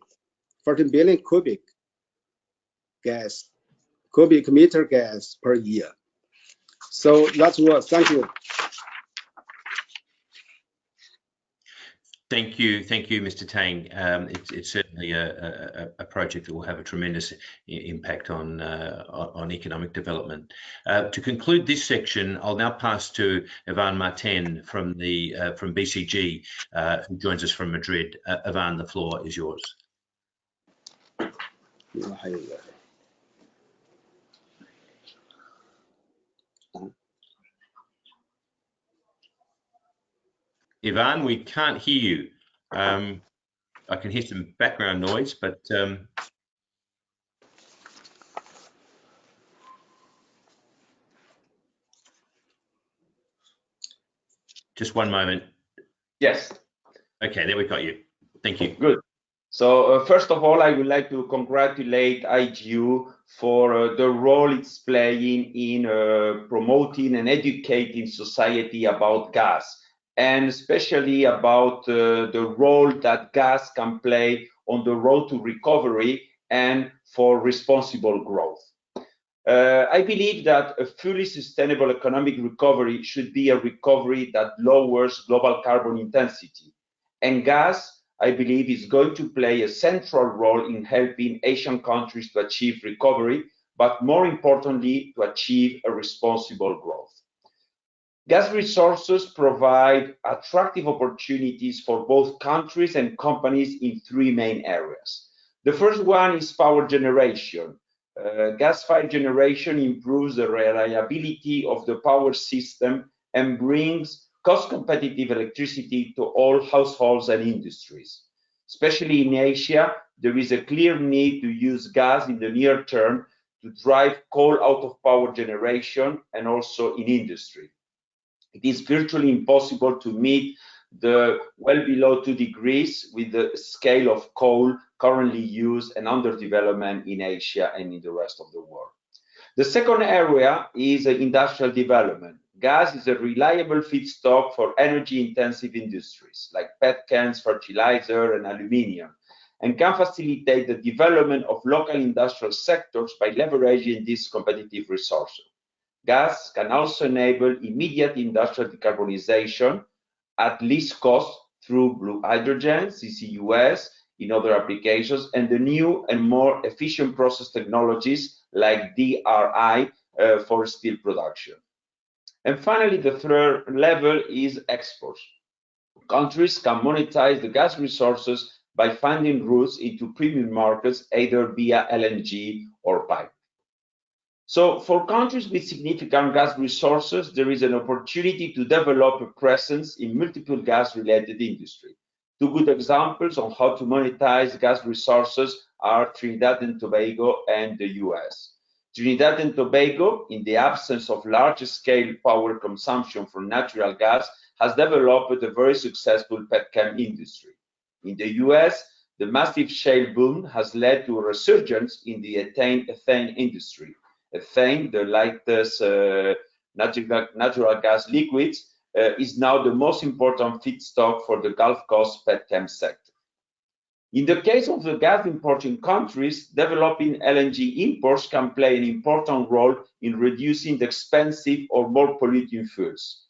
[SPEAKER 8] cubic meter gas per year. So that's what. Thank you.
[SPEAKER 1] Thank you, Mr. Tang. It's certainly a project that will have a tremendous impact on economic development. To conclude this section, I'll now pass to Iván Martén from BCG, who joins us from Madrid. Iván, the floor is yours. Iván, we can't hear you. I can hear some background noise, but just one moment.
[SPEAKER 9] Yes.
[SPEAKER 1] Okay, there we got you. Thank you.
[SPEAKER 9] Good. So first of all, I would like to congratulate IGU for the role it's playing in promoting and educating society about gas, and especially about the role that gas can play on the road to recovery and for responsible growth. I believe that a fully sustainable economic recovery should be a recovery that lowers global carbon intensity. And gas, I believe, is going to play a central role in helping Asian countries to achieve recovery, but more importantly, to achieve a responsible growth. Gas resources provide attractive opportunities for both countries and companies in three main areas. The first one is power generation. Gas-fired generation improves the reliability of the power system and brings cost-competitive electricity to all households and industries. Especially in Asia, there is a clear need to use gas in the near term to drive coal out of power generation and also in industry. It is virtually impossible to meet the well below 2 degrees with the scale of coal currently used and under development in Asia and in the rest of the world. The second area is industrial development. gas is a reliable feedstock for energy-intensive industries like petchems, fertilizer, and aluminium, and can facilitate the development of local industrial sectors by leveraging these competitive resources. Gas can also enable immediate industrial decarbonization at least cost through blue hydrogen, CCUS, in other applications, and the new and more efficient process technologies like DRI for steel production. And finally, the third level is exports. Countries can monetize the gas resources by finding routes into premium markets, either via LNG or pipe. So for countries with significant gas resources, there is an opportunity to develop a presence in multiple gas-related industry. Two good examples on how to monetize gas resources are Trinidad and Tobago and the US. Trinidad and Tobago, in the absence of large-scale power consumption from natural gas, has developed a very successful petchem industry. In the US, the massive shale boom has led to a resurgence in the ethane industry. Ethane, the lightest natural gas liquids, is now the most important feedstock for the Gulf Coast petchem sector. In the case of the gas importing countries, developing LNG imports can play an important role in reducing the expensive or more polluting fuels.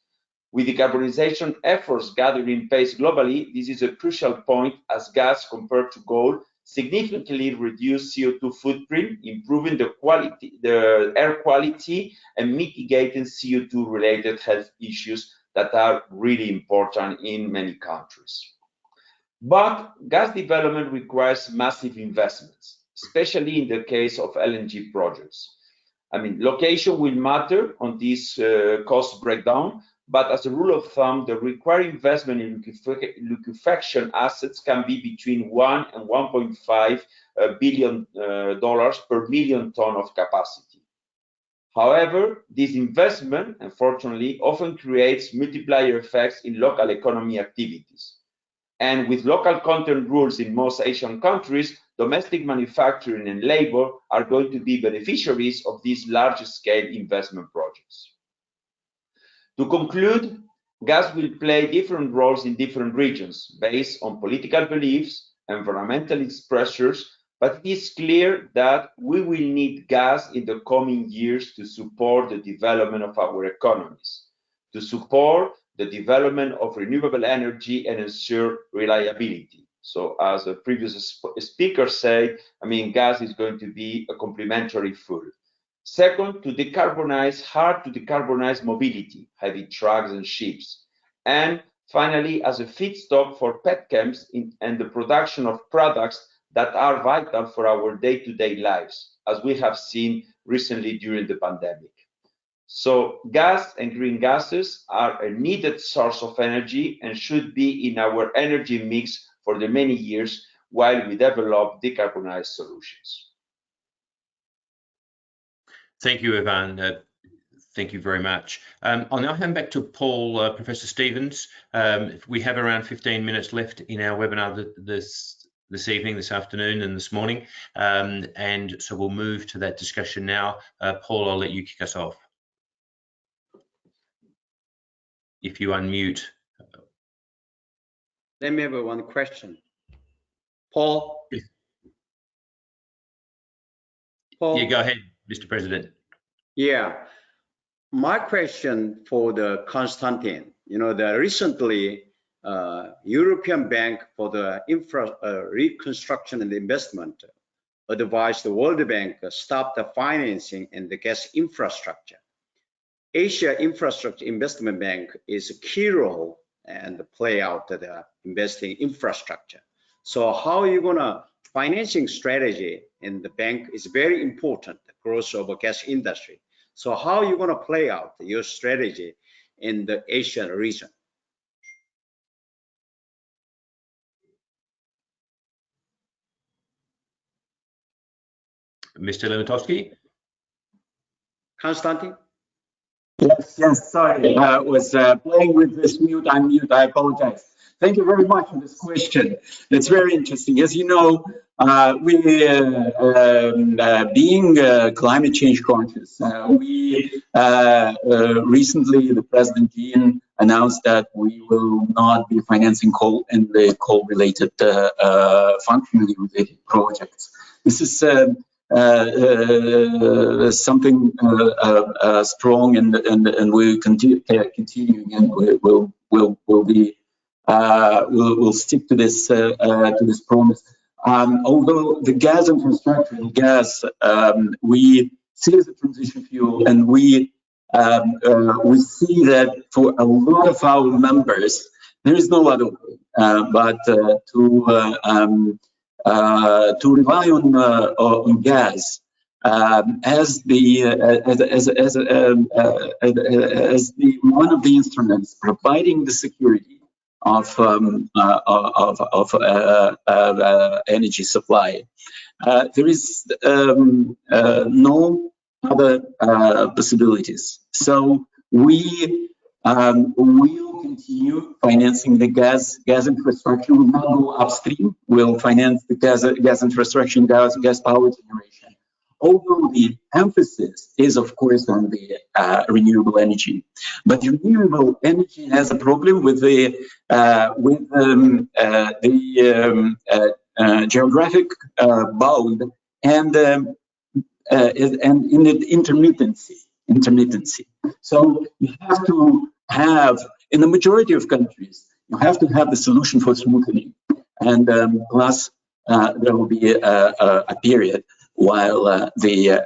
[SPEAKER 9] With decarbonization efforts gathering pace globally, this is a crucial point as gas, compared to coal, significantly reduce CO2 footprint, improving the air quality and mitigating CO2-related health issues that are really important in many countries. But gas development requires massive investments, especially in the case of LNG projects. I mean, location will matter on this cost breakdown, but as a rule of thumb, the required investment in liquefaction assets can be between $1 and $1.5 billion per million ton of capacity. However, this investment, unfortunately, often creates multiplier effects in local economy activities. And with local content rules in most Asian countries, domestic manufacturing and labor are going to be beneficiaries of these large-scale investment projects. To conclude, gas will play different roles in different regions based on political beliefs, environmentalist pressures, but it is clear that we will need gas in the coming years to support the development of our economies, to support the development of renewable energy and ensure reliability. So as a previous speaker said, I mean, gas is going to be a complementary fuel. Second, to decarbonize hard to decarbonize mobility, heavy trucks and ships. And finally, as a feedstock for petchems and the production of products that are vital for our day-to-day lives, as we have seen recently during the pandemic. So gas and green gases are a needed source of energy and should be in our energy mix for the many years while we develop decarbonized solutions.
[SPEAKER 1] Thank you, Iván. Thank you very much. I'll now hand back to Paul, Professor Stevens. We have around 15 minutes left in our webinar this evening, this afternoon, and this morning. And so we'll move to that discussion now. Paul, I'll let you kick us off. If you unmute.
[SPEAKER 2] Let me have one question. Paul?
[SPEAKER 1] Yes.
[SPEAKER 2] Paul?
[SPEAKER 1] Yeah, go ahead, Mr. President.
[SPEAKER 2] Yeah. My question for the Konstantin, the recently European Bank for the Reconstruction and Investment advised the World Bank stop the financing in the gas infrastructure. Asia Infrastructure Investment Bank is a key role and play out the investing infrastructure. So how are you gonna financing strategy in the bank is very important, the growth of the gas industry. So how are you gonna play out your strategy in the Asian region?
[SPEAKER 1] Mr. Limitovskiy?
[SPEAKER 2] Konstantin?
[SPEAKER 6] Yes, sorry, I was playing with this mute, unmute, I apologize. Thank you very much for this question. It's very interesting. As you know, being climate change conscious, recently the President Xi announced that we will not be financing coal and the coal-related, functionally related projects. This is something strong, and we continuing, and we'll stick to this promise. Although the gas infrastructure and gas we see as a transition fuel, and we see that for a lot of our members there is no other way but to rely on gas as the one of the instruments providing the security of energy supply. There is no other possibilities. So we will continue financing the gas infrastructure. We'll not go upstream. We'll finance the gas infrastructure, gas power generation. Although the emphasis is, of course, on the renewable energy, but renewable energy has a problem with the geographic bound and in the intermittency. So you have to have, in the majority of countries, you have to have the solution for smoothing, and plus there will be a period while the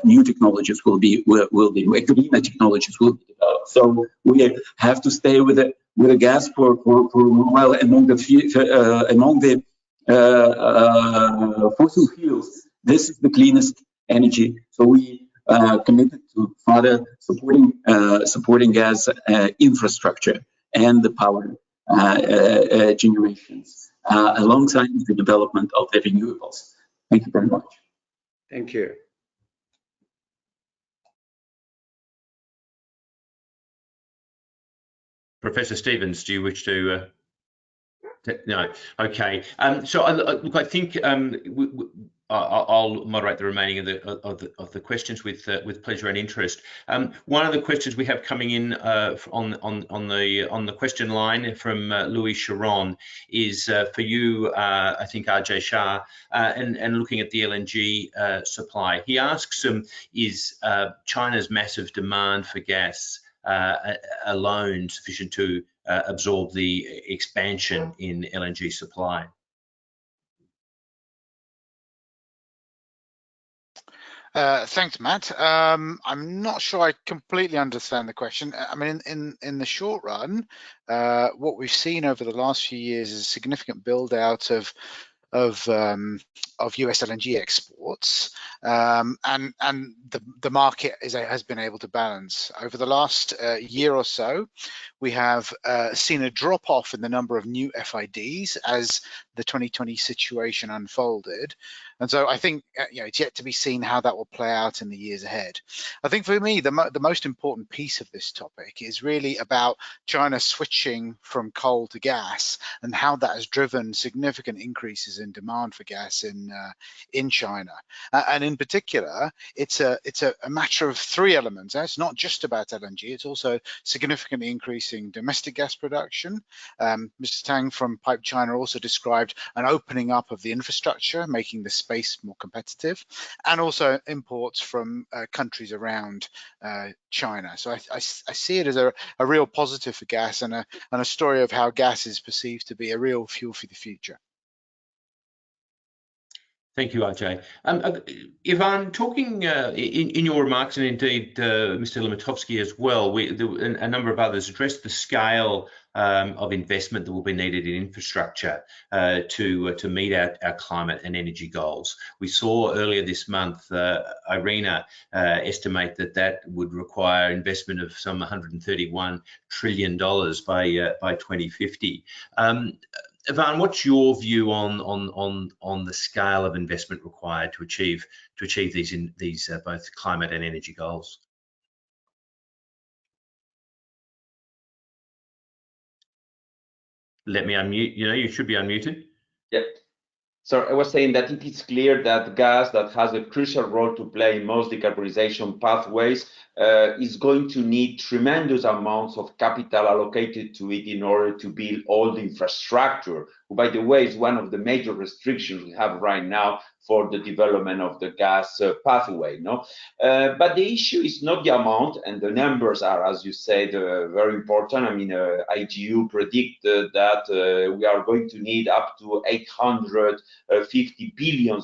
[SPEAKER 6] new technologies will be greener technologies will be developed. So we have to stay with the gas for a while among the fossil fuels. This is the cleanest energy. So we committed to further supporting gas infrastructure and the power generations alongside the development of the renewables. Thank you very much.
[SPEAKER 2] Thank you.
[SPEAKER 1] Professor Stevens, do you wish to? No. Okay. So look, I think I'll moderate the remaining of the questions with pleasure and interest. One of the questions we have coming in on the question line from Louis Sharon is for you, I think Ajay Shah, and looking at the LNG supply. He asks, is China's massive demand for gas alone sufficient to absorb the expansion in LNG supply?
[SPEAKER 4] Thanks, Matt. I'm not sure I completely understand the question. I mean, in the short run, what we've seen over the last few years is a significant build out of US LNG exports, and the market has been able to balance. Over the last year or so, we have seen a drop off in the number of new FIDs as the 2020 situation unfolded. And so I think it's yet to be seen how that will play out in the years ahead. I think for me, the most important piece of this topic is really about China switching from coal to gas and how that has driven significant increases in demand for gas in China. And in particular, it's a matter of three elements. It's not just about LNG, it's also significantly increasing domestic gas production. Mr. Tang from PipeChina also described an opening up of the infrastructure, making the space more competitive, and also imports from countries around China. So I see it as a real positive for gas, and a story of how gas is perceived to be a real fuel for the future.
[SPEAKER 1] Thank you, Ajay. Iván, talking in your remarks, and indeed Mr. Limitovskiy as well, a number of others addressed the scale of investment that will be needed in infrastructure to meet our climate and energy goals. We saw earlier this month, IRENA estimate that would require investment of some $131 trillion by 2050. Iván, what's your view on the scale of investment required to achieve these both climate and energy goals? let me unmute. You should be unmuted.
[SPEAKER 9] Yeah. So I was saying that it is clear that gas, that has a crucial role to play in most decarbonization pathways, is going to need tremendous amounts of capital allocated to it in order to build all the infrastructure, who, by the way, is one of the major restrictions we have right now for the development of the gas pathway. No, but the issue is not the amount, and the numbers are, as you said, very important. I mean, IGU predicted that we are going to need up to $850 billion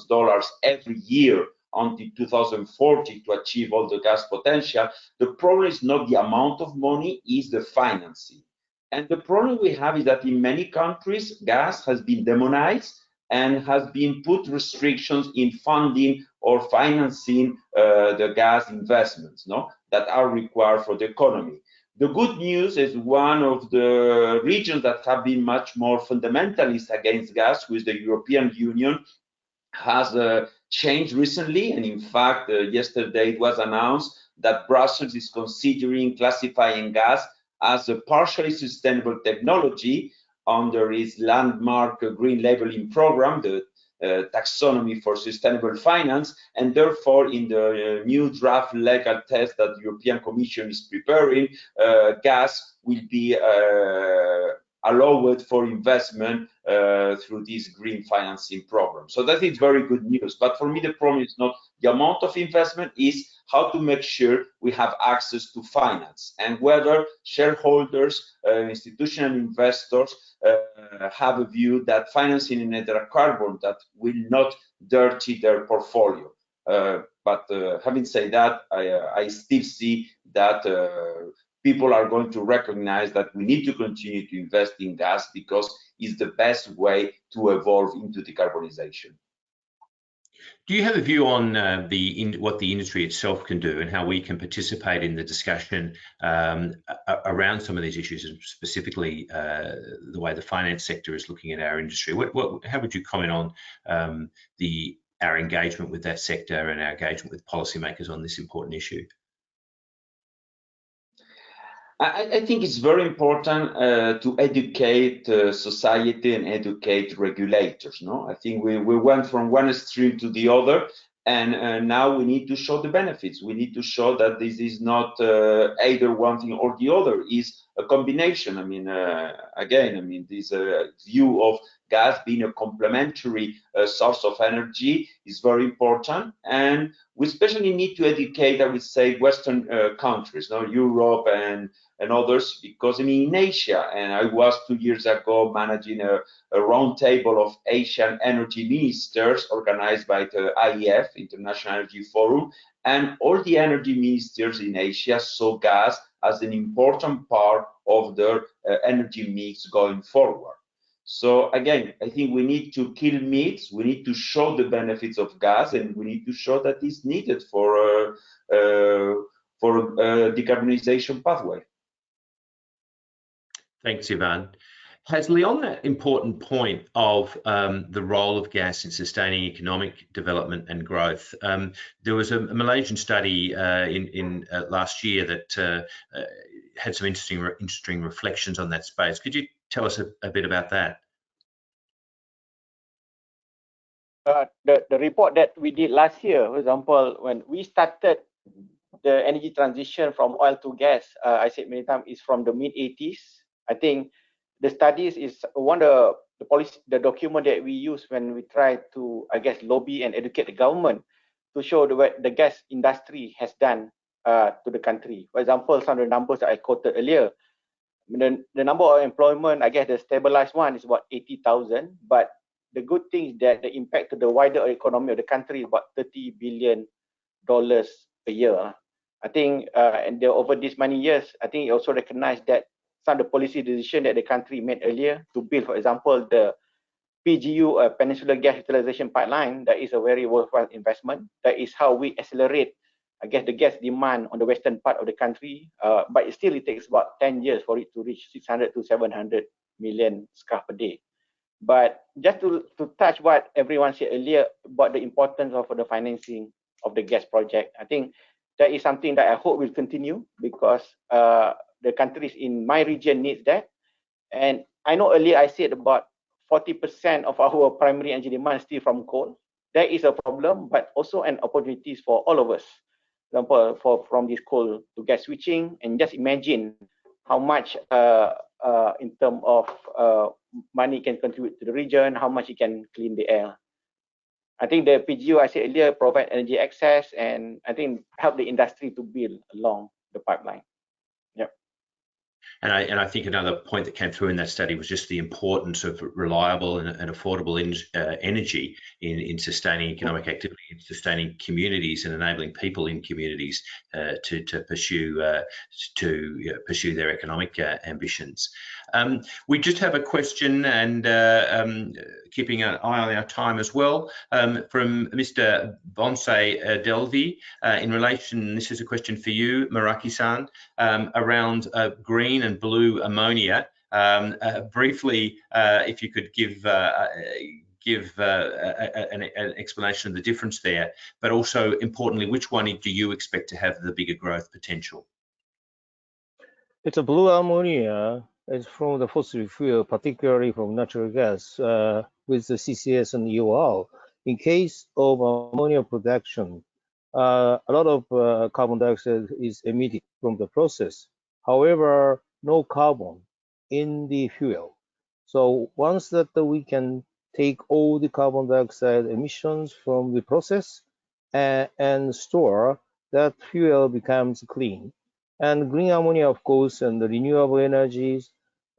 [SPEAKER 9] every year until 2040 to achieve all the gas potential. The problem is not the amount of money, is the financing. And the problem we have is that in many countries, gas has been demonized and has been put restrictions in funding or financing the gas investments, no, that are required for the economy. The good news is one of the regions that have been much more fundamentalist against gas, with the European Union, has changed recently. And in fact, yesterday it was announced that Brussels is considering classifying gas as a partially sustainable technology under its landmark green labeling program, the taxonomy for sustainable finance, and therefore in the new draft legal text that the European Commission is preparing, gas will be allowed for investment through this green financing program. So that is very good news. But for me, the problem is not the amount of investment, is how to make sure we have access to finance, and whether shareholders, institutional investors have a view that financing in hydrocarbon that will not dirty their portfolio. But having said that, I still see that people are going to recognize that we need to continue to invest in gas because it's the best way to evolve into decarbonization.
[SPEAKER 1] Do you have a view on what the industry itself can do and how we can participate in the discussion around some of these issues, and specifically the way the finance sector is looking at our industry? How would you comment on our engagement with that sector and our engagement with policymakers on this important issue?
[SPEAKER 9] I think it's very important to educate society and educate regulators. No, I think we went from one extreme to the other, and now we need to show the benefits. We need to show that this is not either one thing or the other, is a combination. I mean, again, I mean, this view of gas being a complementary source of energy is very important, and we especially need to educate, I would say, Western countries, no, Europe and others, because I mean, in Asia, and I was 2 years ago managing a roundtable of Asian energy ministers organized by the IEF, International Energy Forum, and all the energy ministers in Asia saw gas as an important part of their energy mix going forward. So again, I think we need to kill myths, we need to show the benefits of gas, and we need to show that it's needed for a decarbonization pathway.
[SPEAKER 1] Thanks, Iván. Hasley, on that important point of the role of gas in sustaining economic development and growth, there was a Malaysian study in last year that had some interesting reflections on that space. Could you tell us a bit about that?
[SPEAKER 7] The report that we did last year, for example, when we started the energy transition from oil to gas, I said many times, is from the mid-80s. I think the studies is one of the policy, the document that we use when we try to, I guess, lobby and educate the government to show what the gas industry has done to the country. For example, some of the numbers that I quoted earlier, the number of employment, I guess the stabilized one is about 80,000, but the good thing is that the impact to the wider economy of the country is about $30 billion a year. I think, and over these many years, I think it also recognized that some of the policy decision that the country made earlier to build, for example, the PGU Peninsular Gas Utilization Pipeline, that is a very worthwhile investment. That is how we accelerate, I guess, the gas demand on the western part of the country. But it takes about 10 years for it to reach 600 to 700 million scf per day. But just to touch what everyone said earlier about the importance of the financing of the gas project, I think that is something that I hope will continue, because the countries in my region needs that. And I know earlier I said about 40% of our primary energy demand is still from coal. That is a problem, but also an opportunity for all of us. For example, from this coal to gas switching, and just imagine how much in terms of money can contribute to the region, how much it can clean the air. I think the PGU, I said earlier, provide energy access, and I think help the industry to build along the pipeline. Yep.
[SPEAKER 1] And I think another point that came through in that study was just the importance of reliable and affordable energy in sustaining economic activity, in sustaining communities, and enabling people in communities to pursue their economic ambitions. We just have a question, and keeping an eye on our time as well, from Mr. Bonsai Delvi in relation. This is a question for you, Muraki-san, around green and blue ammonia. Briefly, if you could give an explanation of the difference there, but also importantly, which one do you expect to have the bigger growth potential?
[SPEAKER 5] It's a blue ammonia. It's from the fossil fuel, particularly from natural gas, with the CCS and EOR. In case of ammonia production, a lot of carbon dioxide is emitted from the process. However, no carbon in the fuel. So once that we can take all the carbon dioxide emissions from the process and store, that fuel becomes clean. And green ammonia, of course, and the renewable energies,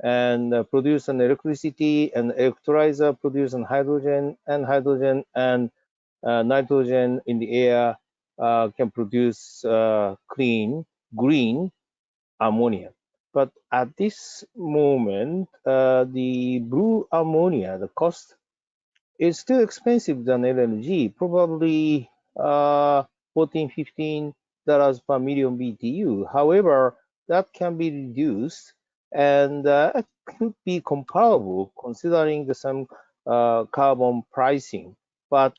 [SPEAKER 5] and produce an electricity, and electrolyzer produce an hydrogen and nitrogen in the air can produce clean green ammonia. But at this moment, the blue ammonia, the cost is still expensive than LNG, probably $14–15 per million BTU. However, that can be reduced, and it could be comparable considering some carbon pricing. But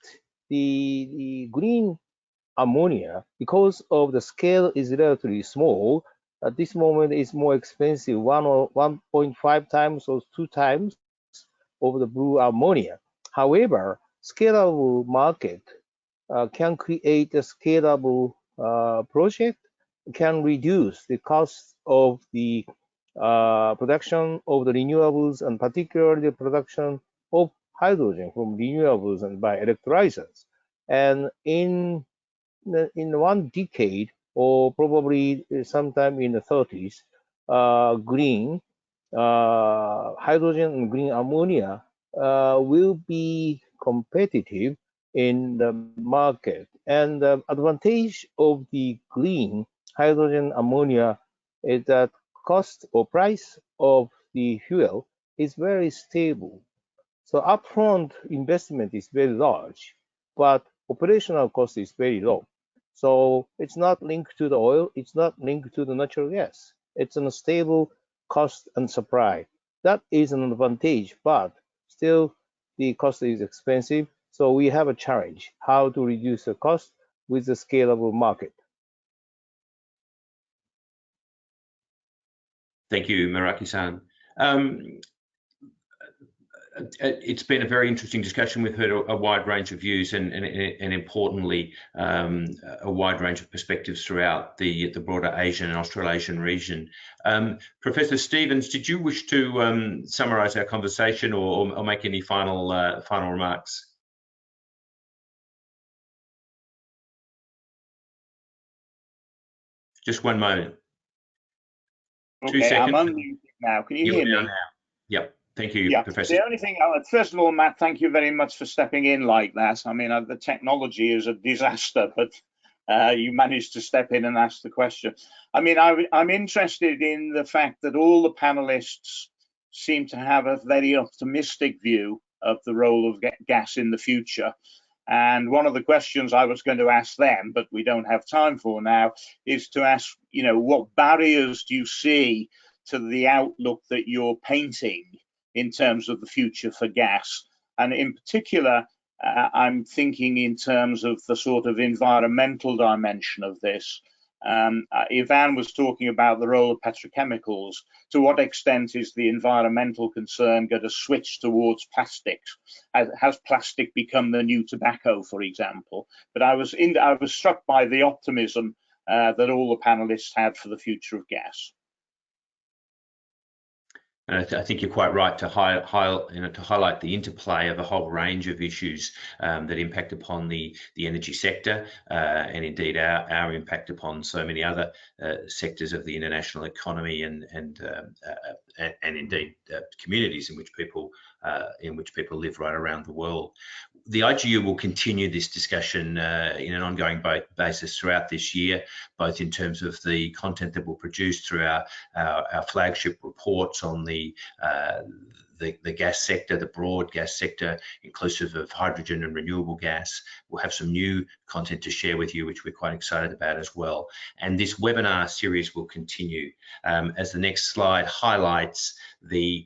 [SPEAKER 5] the green ammonia, because of the scale is relatively small, at this moment is more expensive, 1 or 1.5 times or 2 times of the blue ammonia. However, scalable market can create a scalable project, can reduce the cost of the production of the renewables, and particularly the production of hydrogen from renewables and by electrolyzers. And in 1 decade, or probably sometime in the 30s, green hydrogen and green ammonia will be competitive in the market. And the advantage of the green hydrogen ammonia is that cost or price of the fuel is very stable. So upfront investment is very large, but operational cost is very low. So it's not linked to the oil, it's not linked to the natural gas. It's a stable cost and supply. That is an advantage, but still the cost is expensive. So we have a challenge, how to reduce the cost with the scalable market.
[SPEAKER 1] Thank you, Muraki-san. It's been a very interesting discussion. We've heard a wide range of views and importantly, a wide range of perspectives throughout the broader Asian and Australasian region. Professor Stevens, did you wish to summarize our conversation or make any final remarks? Just one moment.
[SPEAKER 3] Okay,
[SPEAKER 1] 2 seconds.
[SPEAKER 3] I'm unmuted now. Can you hear me?
[SPEAKER 1] Now. Yep. Thank you, Professor.
[SPEAKER 3] The only thing, first of all, Matt, thank you very much for stepping in like that. I mean, the technology is a disaster, but you managed to step in and ask the question. I mean, I'm interested in the fact that all the panelists seem to have a very optimistic view of the role of gas in the future. And one of the questions I was going to ask them, but we don't have time for now, is to ask, you know, what barriers do you see to the outlook that you're painting in terms of the future for gas? And in particular, I'm thinking in terms of the sort of environmental dimension of this. Iván was talking about the role of petrochemicals. To what extent is the environmental concern going to switch towards plastics? Has plastic become the new tobacco, for example? But I was struck by the optimism that all the panelists had for the future of gas.
[SPEAKER 1] And I think you're quite right to highlight the interplay of a whole range of issues that impact upon the energy sector and indeed our impact upon so many other sectors of the international economy and indeed communities in which people live right around the world. The IGU will continue this discussion in an ongoing basis throughout this year, both in terms of the content that we'll produce through our flagship reports on the gas sector, the broad gas sector, inclusive of hydrogen and renewable gas. We'll have some new content to share with you, which we're quite excited about as well. And this webinar series will continue. As the next slide highlights, the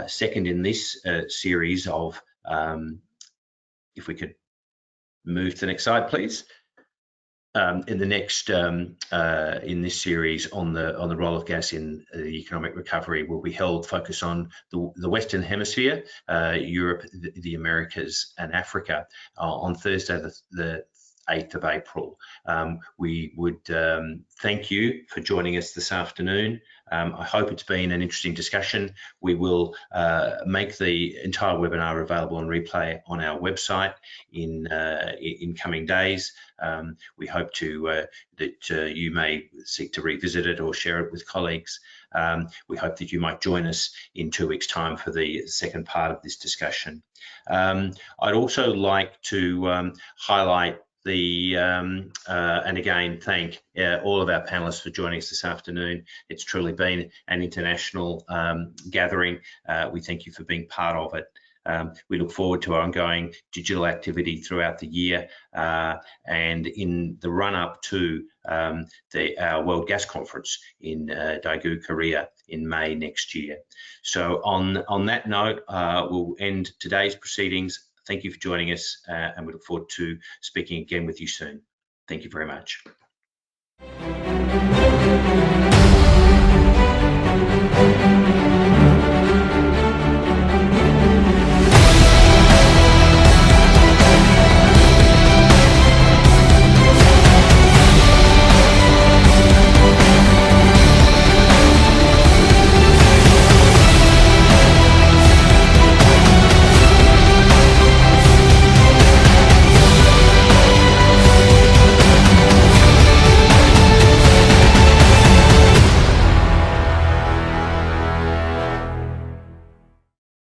[SPEAKER 1] second in this series of if we could move to the next slide, please. In the next in this series on the role of gas in the economic recovery will be held focus on the Western Hemisphere, Europe, the Americas, and Africa on Thursday, the 8th of April. We would thank you for joining us this afternoon. I hope it's been an interesting discussion. We will make the entire webinar available on replay on our website in coming days. We hope that you may seek to revisit it or share it with colleagues. We hope that you might join us in 2 weeks' time for the second part of this discussion. I'd also like to highlight and again thank all of our panelists for joining us this afternoon. It's truly been an international gathering. We thank you for being part of it. We look forward to our ongoing digital activity throughout the year and in the run-up to our World Gas Conference in Daegu, Korea in May next year. So on that note, we'll end today's proceedings. Thank you for joining us, and we look forward to speaking again with you soon. Thank you very much.